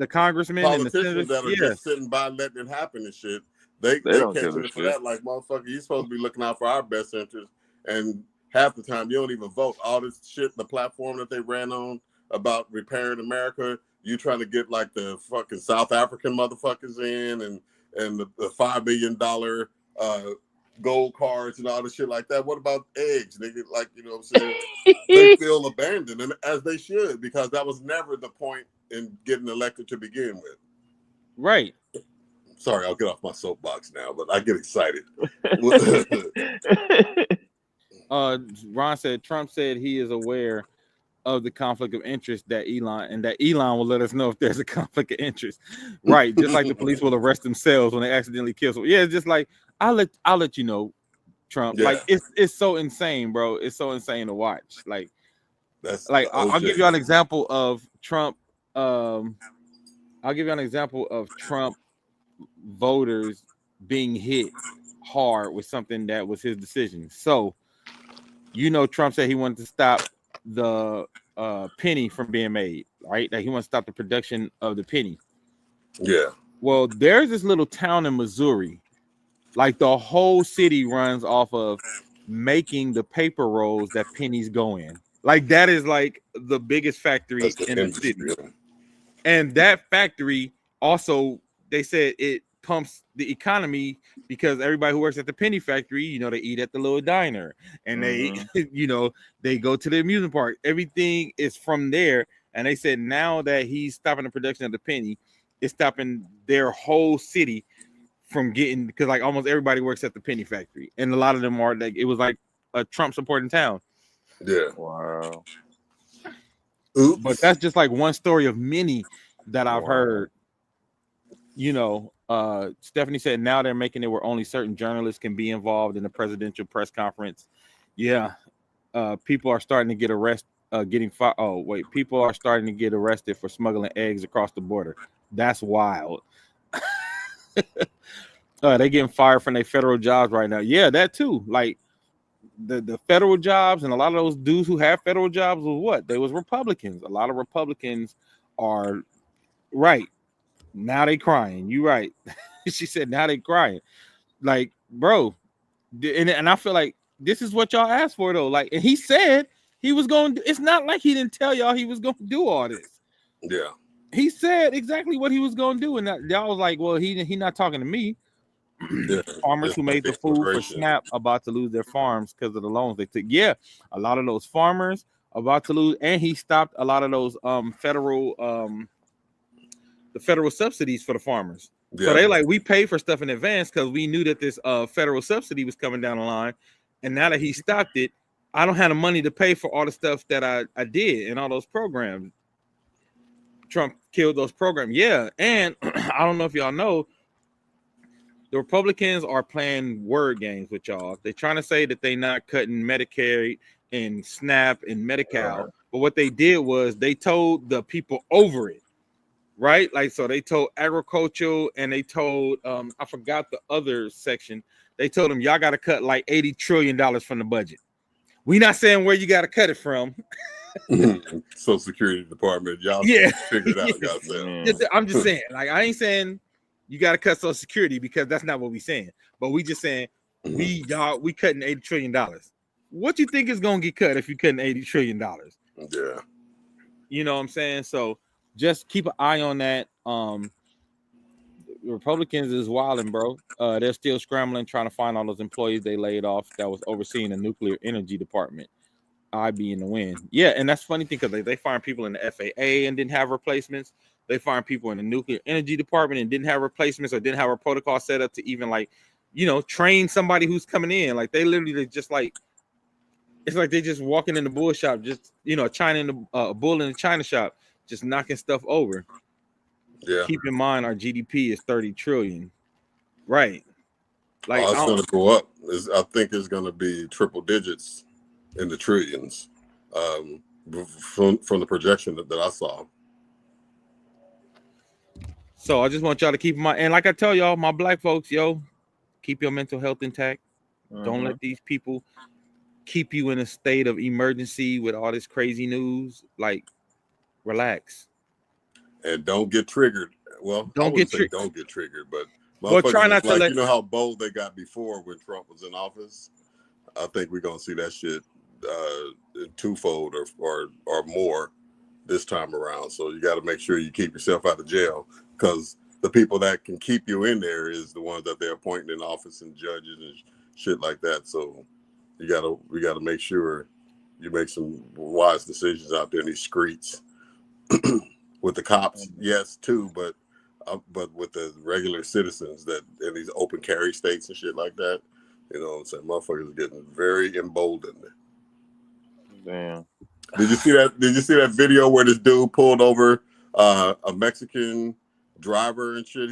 congressmen politicians and the senators that are just sitting by letting it happen and shit. They don't catching it for that. Like, motherfucker, you supposed to be looking out for our best interest, and half the time you don't even vote. All this shit, the platform that they ran on about repairing America, you trying to get like the fucking South African motherfuckers in and the $5 billion gold cards and all this shit like that. What about eggs? Nigga, like, you know what I'm saying? They feel abandoned, and as they should, because that was never the point in getting elected to begin with. Right. Sorry, I'll get off my soapbox now, but I get excited. Ron said Trump said he is aware of the conflict of interest that Elon will let us know if there's a conflict of interest. Right. Just like the police will arrest themselves when they accidentally kill someone. Yeah, it's just like I'll let you know, Trump. Yeah. Like it's so insane, bro. It's so insane to watch. Like that's like I'll give you an example of Trump. I'll give you an example of Trump voters being hit hard with something that was his decision. So, you know, Trump said he wanted to stop the penny from being made, right? That he wants to stop the production of the penny. Yeah. Well, there's this little town in Missouri, like the whole city runs off of making the paper rolls that pennies go in. Like that is like the biggest factory in the city. Yeah. And that factory also, they said it pumps the economy because everybody who works at the penny factory, you know, they eat at the little diner and they, you know, they go to the amusement park. Everything is from there. And they said now that he's stopping the production of the penny, it's stopping their whole city from getting, because like almost everybody works at the penny factory. And a lot of them are like, it was like a Trump supporting town. Yeah. Wow. Oops. But that's just like one story of many that I've heard, you know, Stephanie said now they're making it where only certain journalists can be involved in the presidential press conference. Yeah, people are starting to get arrested. People are starting to get arrested for smuggling eggs across the border. That's wild. They getting fired from their federal jobs right now. Yeah, that too. Like the federal jobs, and a lot of those dudes who have federal jobs was what? They was Republicans. A lot of Republicans are right. Now they crying. You right. She said now they crying. Like, bro, and I feel like this is what y'all asked for though. Like, and he said he was going to, it's not like he didn't tell y'all he was going to do all this. Yeah. He said exactly what he was going to do, and y'all was like, well, he not talking to me. Yeah. Farmers who made the food for SNAP about to lose their farms because of the loans they took. Yeah, a lot of those farmers about to lose, and he stopped a lot of those federal subsidies for the farmers. Yeah. So they like, we paid for stuff in advance because we knew that this federal subsidy was coming down the line, and now that he stopped it, I don't have the money to pay for all the stuff that I did and all those programs. Trump killed those programs. Yeah, and I don't know if y'all know, the Republicans are playing word games with y'all. They're trying to say that they're not cutting Medicare and SNAP and Medi-Cal, but what they did was they told the people over it, right? Like, so they told agricultural, and they told I forgot the other section. They told them y'all got to cut like $80 trillion from the budget. We not saying where you got to cut it from. Social Security Department, y'all figure it out. Y'all I'm just saying, like, I ain't saying you got to cut Social Security because that's not what we saying. But we just saying we cutting $80 trillion. What you think is gonna get cut if you cutting $80 trillion? Yeah, you know what I'm saying. So just keep an eye on that. Republicans is wilding, bro. They're still scrambling, trying to find all those employees they laid off that was overseeing the nuclear energy department. I be in the wind. Yeah, and that's funny thing because they find people in the FAA and didn't have replacements. They find people in the nuclear energy department and didn't have replacements, or didn't have a protocol set up to even, like, train somebody who's coming in. Like, they literally just like, it's like they just walking in the bull shop, just a bull in the China shop, just knocking stuff over. Yeah. Keep in mind our GDP is 30 trillion, right? Like, it's going to go up. I think it's going to be triple digits in the trillions, from the projection that I saw. So I just want y'all to keep in mind, and like I tell y'all, my black folks, keep your mental health intact. Don't let these people keep you in a state of emergency with all this crazy news. Like, relax. And don't get triggered. Well, don't get triggered, but try not to you know how bold they got before when Trump was in office. I think we're gonna see that shit twofold or more this time around. So you got to make sure you keep yourself out of jail, because the people that can keep you in there is the ones that they're appointing in office, and judges and shit like that. So we got to make sure you make some wise decisions out there in these streets. With the cops, yes, too, but with the regular citizens that in these open carry states and shit like that, you know what I'm saying? Motherfuckers are getting very emboldened. Damn. Did you see that video where this dude pulled over a Mexican driver and shit?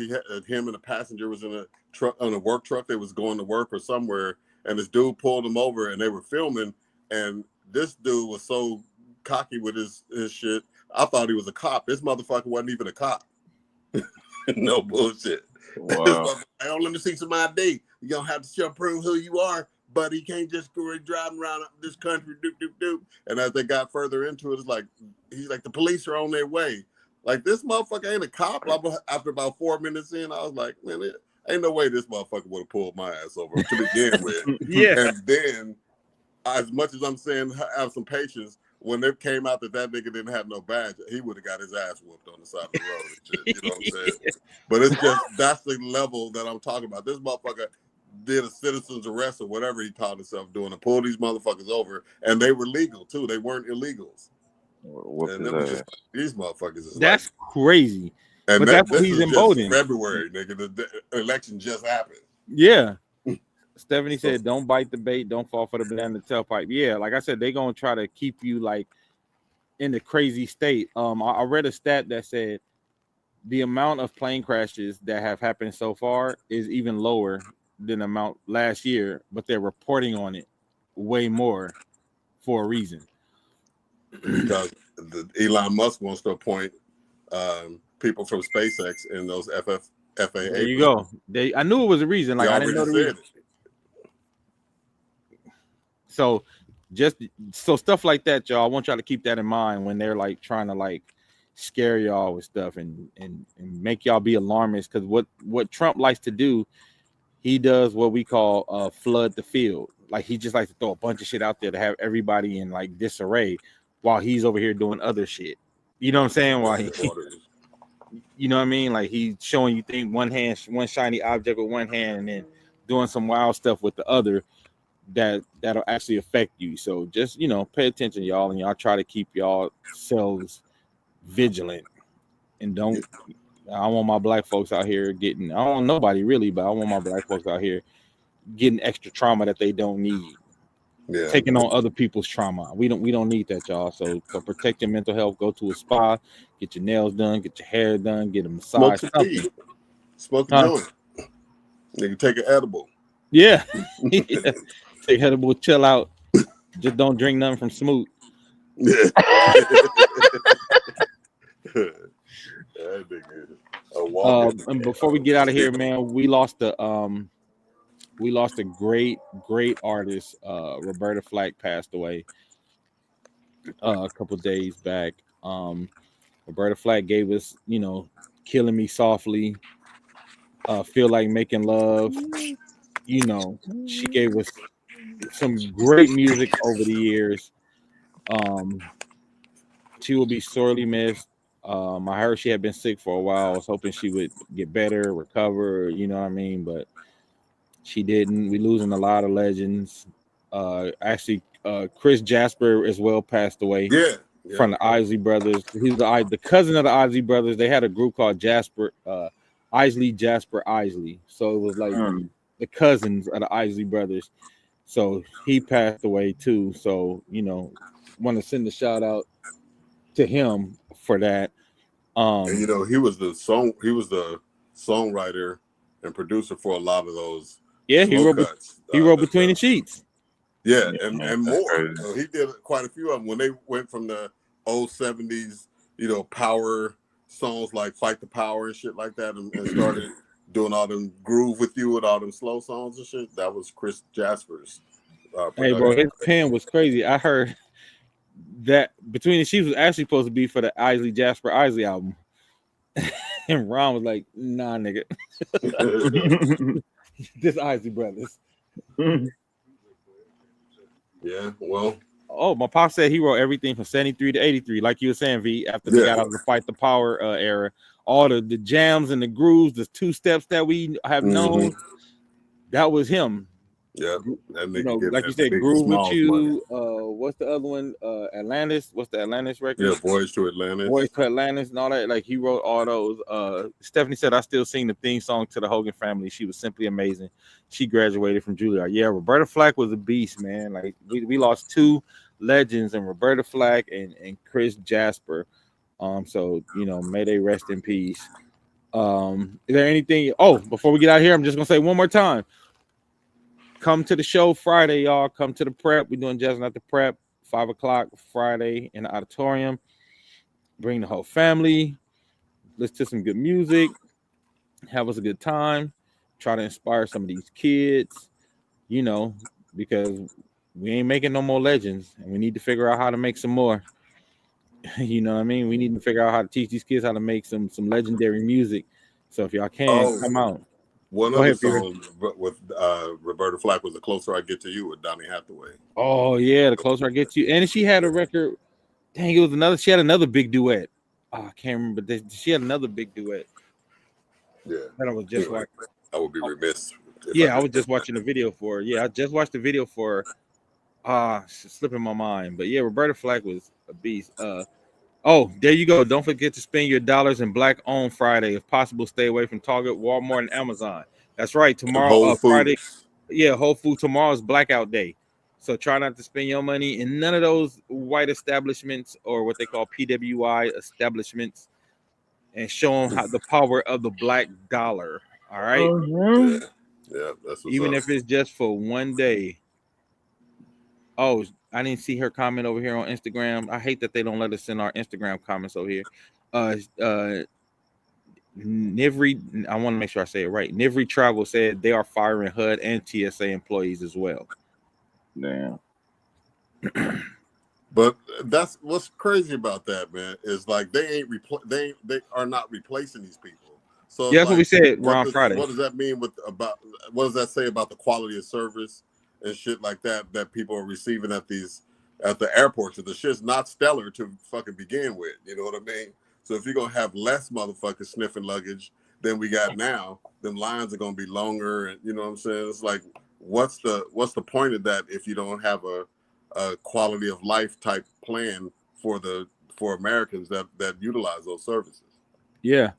Him and a passenger was in a truck, on a work truck. They was going to work or somewhere, and this dude pulled him over, and they were filming. And this dude was so cocky with his shit. I thought he was a cop. This motherfucker wasn't even a cop. No bullshit. Wow. I don't let me see some ID. You don't have to prove who you are, but he can't just go driving around this country, doop, doop, doop. And as they got further into it, it's like, he's like, the police are on their way. Like, this motherfucker ain't a cop. After about 4 minutes in, I was like, man, ain't no way this motherfucker would have pulled my ass over to begin with. Yeah. And then, as much as I'm saying, have some patience, when it came out that nigga didn't have no badge, he would have got his ass whooped on the side of the road and shit. You know what I'm saying? But it's just, that's the level that I'm talking about. This motherfucker did a citizen's arrest or whatever he called himself doing, and pulled these motherfuckers over, and they were legal too. They weren't illegals. And it was just, these motherfuckers is that's like, crazy. And but that's what he's emboldened. February, nigga. The election just happened. Yeah. Stephanie said, don't bite the bait, don't fall for the banana tailpipe. Yeah, like I said, they're going to try to keep you, like, in the crazy state. I read a stat that said the amount of plane crashes that have happened so far is even lower than the amount last year, but they're reporting on it way more for a reason. Because Elon Musk wants to appoint people from SpaceX in those FAA. There you go. I knew it was a reason. Like, I didn't know the reason. So stuff like that, y'all. I want y'all to keep that in mind when they're like trying to like scare y'all with stuff and make y'all be alarmist. Because what Trump likes to do, he does what we call flood the field. Like, he just likes to throw a bunch of shit out there to have everybody in like disarray while he's over here doing other shit. You know what I'm saying? While you know what I mean? Like, he's showing you things one shiny object with one hand, and then doing some wild stuff with the other that'll actually affect you. So just, you know, pay attention, y'all, and y'all try to keep y'all selves vigilant. And I want my black folks out here getting, I don't want nobody really, but I want my black folks out here getting extra trauma that they don't need. Yeah. Taking on other people's trauma. We don't need that, y'all. So protect your mental health. Go to a spa, get your nails done, get your hair done, get a massage. Smoke a joint. Nigga, take an edible. Yeah. Yeah. Take edible, chill out. Just don't drink nothing from Smoot. Yeah. And before we get out of here, man, we lost a great artist. Roberta Flack passed away a couple days back. Roberta Flack gave us, you know, Killing Me Softly, Feel Like Making Love. You know, she gave us some great music over the years. She will be sorely missed. I heard she had been sick for a while. I was hoping she would get better, recover, you know what I mean? But she didn't. We're losing a lot of legends. Actually, Chris Jasper as well passed away. Yeah. From the Isley Brothers. He's the cousin of the Isley Brothers. They had a group called Jasper, Isley Jasper Isley. So it was like the cousins of the Isley Brothers. So he passed away too. So, you know, want to send a shout out to him for that. And you know, he was the songwriter and producer for a lot of those. Yeah, he wrote Between the Sheets. Yeah, and more. So he did quite a few of them when they went from the old 70s, you know, power songs like Fight the Power and shit like that, and started doing all them Groove With You and all them slow songs and shit. That was Chris Jasper's. Hey, bro, his pen was crazy. I heard that Between the Sheets was actually supposed to be for the Isley Jasper Isley album. And Ron was like, nah, nigga. This Isley Brothers. Yeah, well. Oh, my pop said he wrote everything from 73 to 83, like you were saying, V, after they got out of the Fight the Power era. All the jams and the grooves, the two steps that we have known, that was him. Yeah, that you know, like you said, Groove With You. What's the other one? Atlantis. What's the Atlantis record? Yeah, Voyage to Atlantis. Voyage to Atlantis and all that. Like, he wrote all those. Stephanie said, I still sing the theme song to the Hogan Family. She was simply amazing. She graduated from Juilliard. Yeah, Roberta Flack was a beast, man. Like, we lost two legends, and Roberta Flack and Chris Jasper. So, you know, may they rest in peace. Is there anything? Oh, before we get out of here, I'm just gonna say one more time. Come to the show Friday, y'all. Come to the prep. We're doing Jazz Not the Prep, 5 o'clock Friday in the auditorium. Bring the whole family. Listen to some good music. Have us a good time. Try to inspire some of these kids, you know, because we ain't making no more legends, and we need to figure out how to make some more. You know what I mean? We need to figure out how to teach these kids how to make some legendary music. So if y'all can, come out. One other song with Roberta Flack was The Closer I Get to You with Donny Hathaway. Oh, yeah, The Closer I Get to You. And she had a record. Dang, it was another. She had another big duet. Oh, I can't remember. She had another big duet. Yeah. That I was just watching. I would be remiss. Yeah, I was just watching the video for her. Yeah, I just watched the video for her. It's slipping my mind. But yeah, Roberta Flack was a beast. Oh, there you go. Don't forget to spend your dollars in Black Owned Friday. If possible, stay away from Target, Walmart, and Amazon. That's right. Tomorrow, Friday. Yeah, Whole Foods. Tomorrow is Blackout Day. So try not to spend your money in none of those white establishments or what they call PWI establishments. and show them how the power of the black dollar. All right, Yeah, yeah, that's what's even up. if it's just for one day. Oh, I didn't see her comment over here on Instagram. I hate that they don't let us send our Instagram comments over here. Nivri, I want to make sure I say it right. Nivri Travel said they are firing HUD and TSA employees as well. Damn. But that's what's crazy about that, man. Is like they are not replacing these people. So Yeah, it's that's what we like, said Ron Friday. what does that mean what does that say about the quality of service and shit like that people are receiving at the airports? The shit's not stellar to fucking begin with. You know what I mean? So if you're gonna have less motherfuckers sniffing luggage than we got now, then lines are gonna be longer, and you know what I'm saying? It's like, what's the point of that if you don't have a quality of life type plan for Americans that utilize those services? Yeah.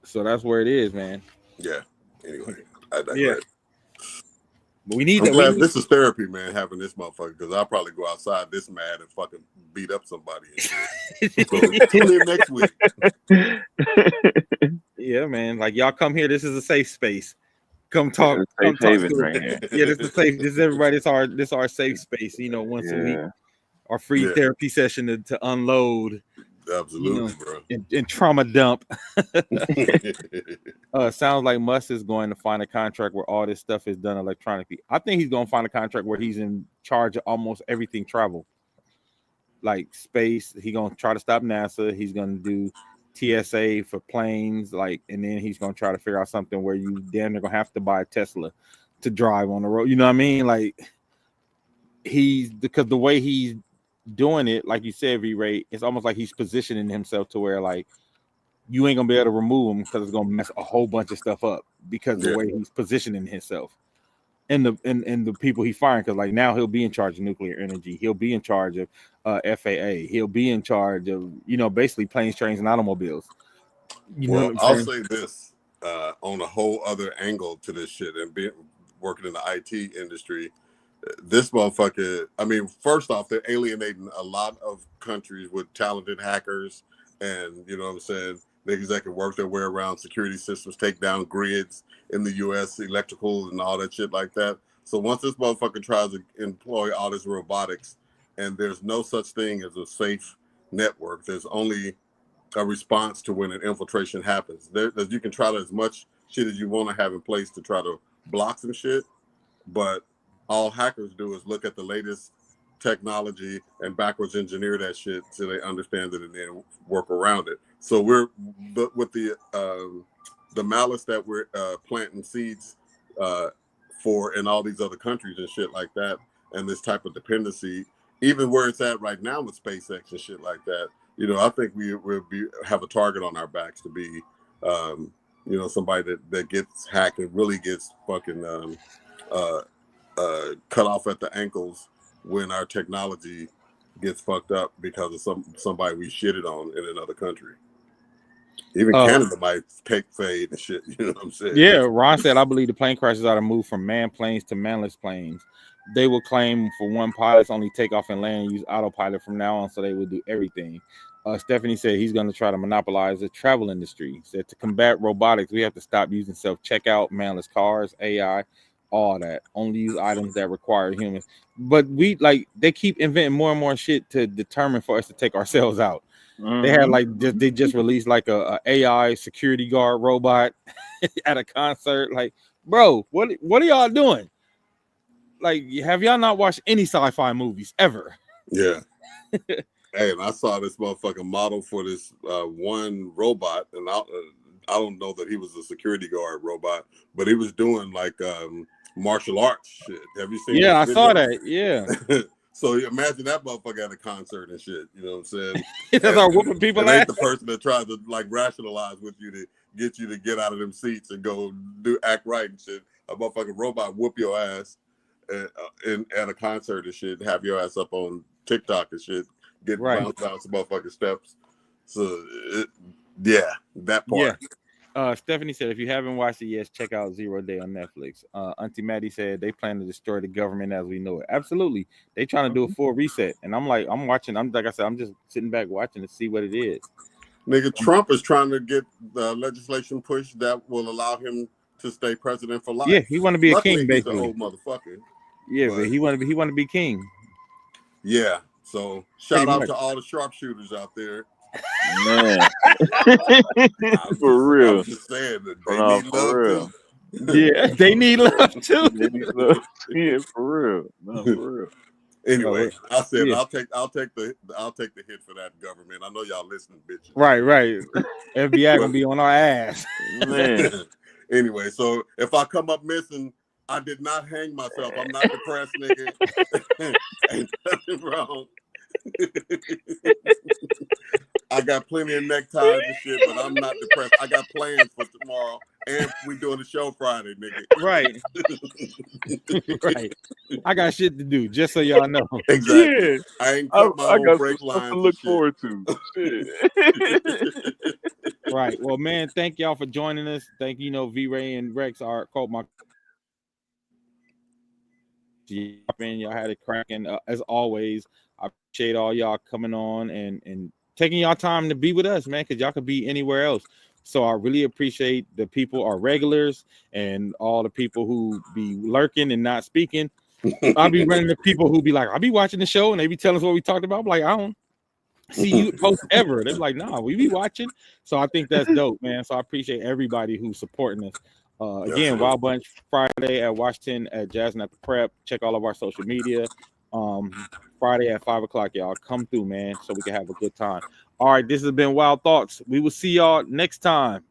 So that's where it is, man. Yeah. Anyway, I digress. Yeah. But we need I'm that. glad this is therapy, man, having this motherfucker, because I'll probably go outside this mad and fucking beat up somebody. So tune in next week. Yeah, man. Like, y'all come here. This is a safe space. Come talk. Safe Come haven talk. right here. Yeah, this is safe. This is everybody. This our safe space. You know, once a week, our free therapy session to unload. Absolutely, bro. And trauma dump. Sounds like Musk is going to find a contract where all this stuff is done electronically. I think he's going to find a contract where he's in charge of almost everything travel, like space. He's going to try to stop NASA. He's going to do TSA for planes, and then he's going to try to figure out something where you damn near going to have to buy a Tesla to drive on the road. You know what I mean? Like, because the way he's doing it, like you said, V-Ray, it's almost like he's positioning himself to where, like, you ain't gonna be able to remove him because it's gonna mess a whole bunch of stuff up because of the way he's positioning himself and the people he's firing. Because like now he'll be in charge of nuclear energy, he'll be in charge of FAA, he'll be in charge of basically planes, trains, and automobiles. Well, I'll say this on a whole other angle to this shit, and working in the IT industry. This motherfucker, I mean, first off, they're alienating a lot of countries with talented hackers, and you know what I'm saying, niggas that can work their way around security systems, take down grids in the U.S., electrical and all that shit like that. So once this motherfucker tries to employ all this robotics, and there's no such thing as a safe network, there's only a response to when an infiltration happens. You can try to as much shit as you want to have in place to try to block some shit, but all hackers do is look at the latest technology and backwards engineer that shit so they understand it and then work around it. So with the malice that we're planting seeds for in all these other countries and shit like that, and this type of dependency, even where it's at right now with SpaceX and shit like that, I think we'll have a target on our backs to be, somebody that gets hacked and really gets fucking cut off at the ankles when our technology gets fucked up because of somebody we shitted on in another country. Even Canada might take fade and shit. You know what I'm saying? Yeah, Ron said, I believe the plane crashes ought to move from manned planes to manless planes. They will claim for one pilots only take off and land and use autopilot from now on, so they will do everything. Stephanie said he's going to try to monopolize the travel industry. Said to combat robotics, we have to stop using self-checkout, manless cars, AI, all that. Only use items that require humans. But they keep inventing more and more shit to determine for us to take ourselves out. They had they just released like a AI security guard robot at a concert. Like, bro, what are y'all doing? Like, have y'all not watched any sci-fi movies ever? Yeah. Hey, and I saw this motherfucking model for this one robot, and I don't know that he was a security guard robot, but he was doing like martial arts shit. Have you seen? Yeah, I saw that. Yeah. So imagine that motherfucker at a concert and shit. You know what I'm saying? That's our whooping people. And ain't the person that tries to like rationalize with you to get you to get out of them seats and go act right and shit. A motherfucking robot whoop your ass at a concert and shit. Have your ass up on TikTok and shit. Get bounced down some motherfucking steps. So that part. Stephanie said, if you haven't watched it yet, check out 0 Day on Netflix. Auntie Maddie said they plan to destroy the government as we know it. Absolutely. They trying to do a full reset. And I'm watching. I'm like I said, I'm just sitting back watching to see what it is. Nigga, Trump is trying to get the legislation pushed that will allow him to stay president for life. Yeah, he want to be Luckily, a king, basically. He's an old motherfucker. Yeah, but he want to be king. Yeah. So shout out to all the sharpshooters out there. Man, for real. I'm just saying that they need love real. too. Yeah, they need love too. They need love. Yeah, for real. No, for real. Anyway, I said yeah. I'll take the hit for that government. I know y'all listening, bitches. Right. FBI gonna be on our ass. Man. Anyway, so if I come up missing, I did not hang myself. I'm not depressed, nigga. Ain't nothing wrong. I got plenty of neckties and shit, but I'm not depressed. I got plans for tomorrow, and we doing the show Friday, nigga. Right. Right. I got shit to do, just so y'all know. Exactly. Yeah. I ain't cut my own brake lines. To look forward to. Right. Well, man, thank y'all for joining us. Thank you, V-Ray and Rex are called my. Y'all had it cracking as always. I appreciate all y'all coming on and taking y'all time to be with us, man, because y'all could be anywhere else. So I really appreciate the people, our regulars, and all the people who be lurking and not speaking. I'll be running to people who be like, I'll be watching the show and they be telling us what we talked about. I'm like, I don't see you post ever. They're like, nah, we be watching. So I think that's dope, man. So I appreciate everybody who's supporting us. Again, Wild Bunch Friday at Washington at Jazz and at the Prep. Check all of our social media. Friday at 5:00, y'all. Come through, man, so we can have a good time. All right, this has been Wild Thoughts. We will see y'all next time.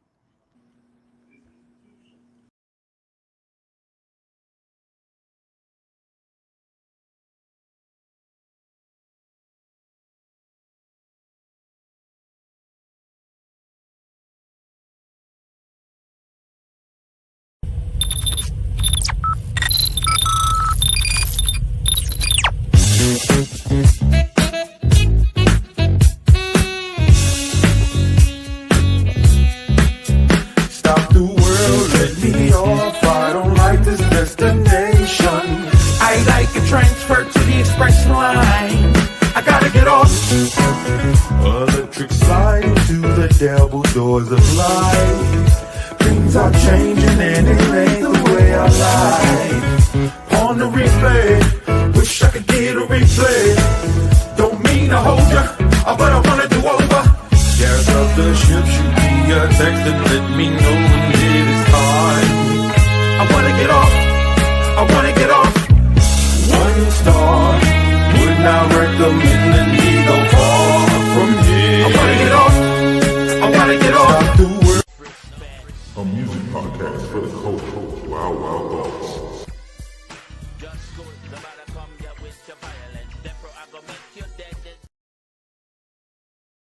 Stop the world, let me off. I don't like this destination. I like a transfer to the express line. I gotta get off. Electric slide to the devil doors of life. Things are changing and it ain't the way I like. On the replay, wish I could get a replay. Don't mean to hold ya, but I wanna do over. Gas up the ship, shoot me a text and let me know when it is time. I wanna get off, I wanna get off. 1 star, would not recommend an eagle far from here. I wanna get off, I wanna get off. Stop the world. A music podcast for the culture. Wild, wild thoughts. Just go, the matter come, get with your violence.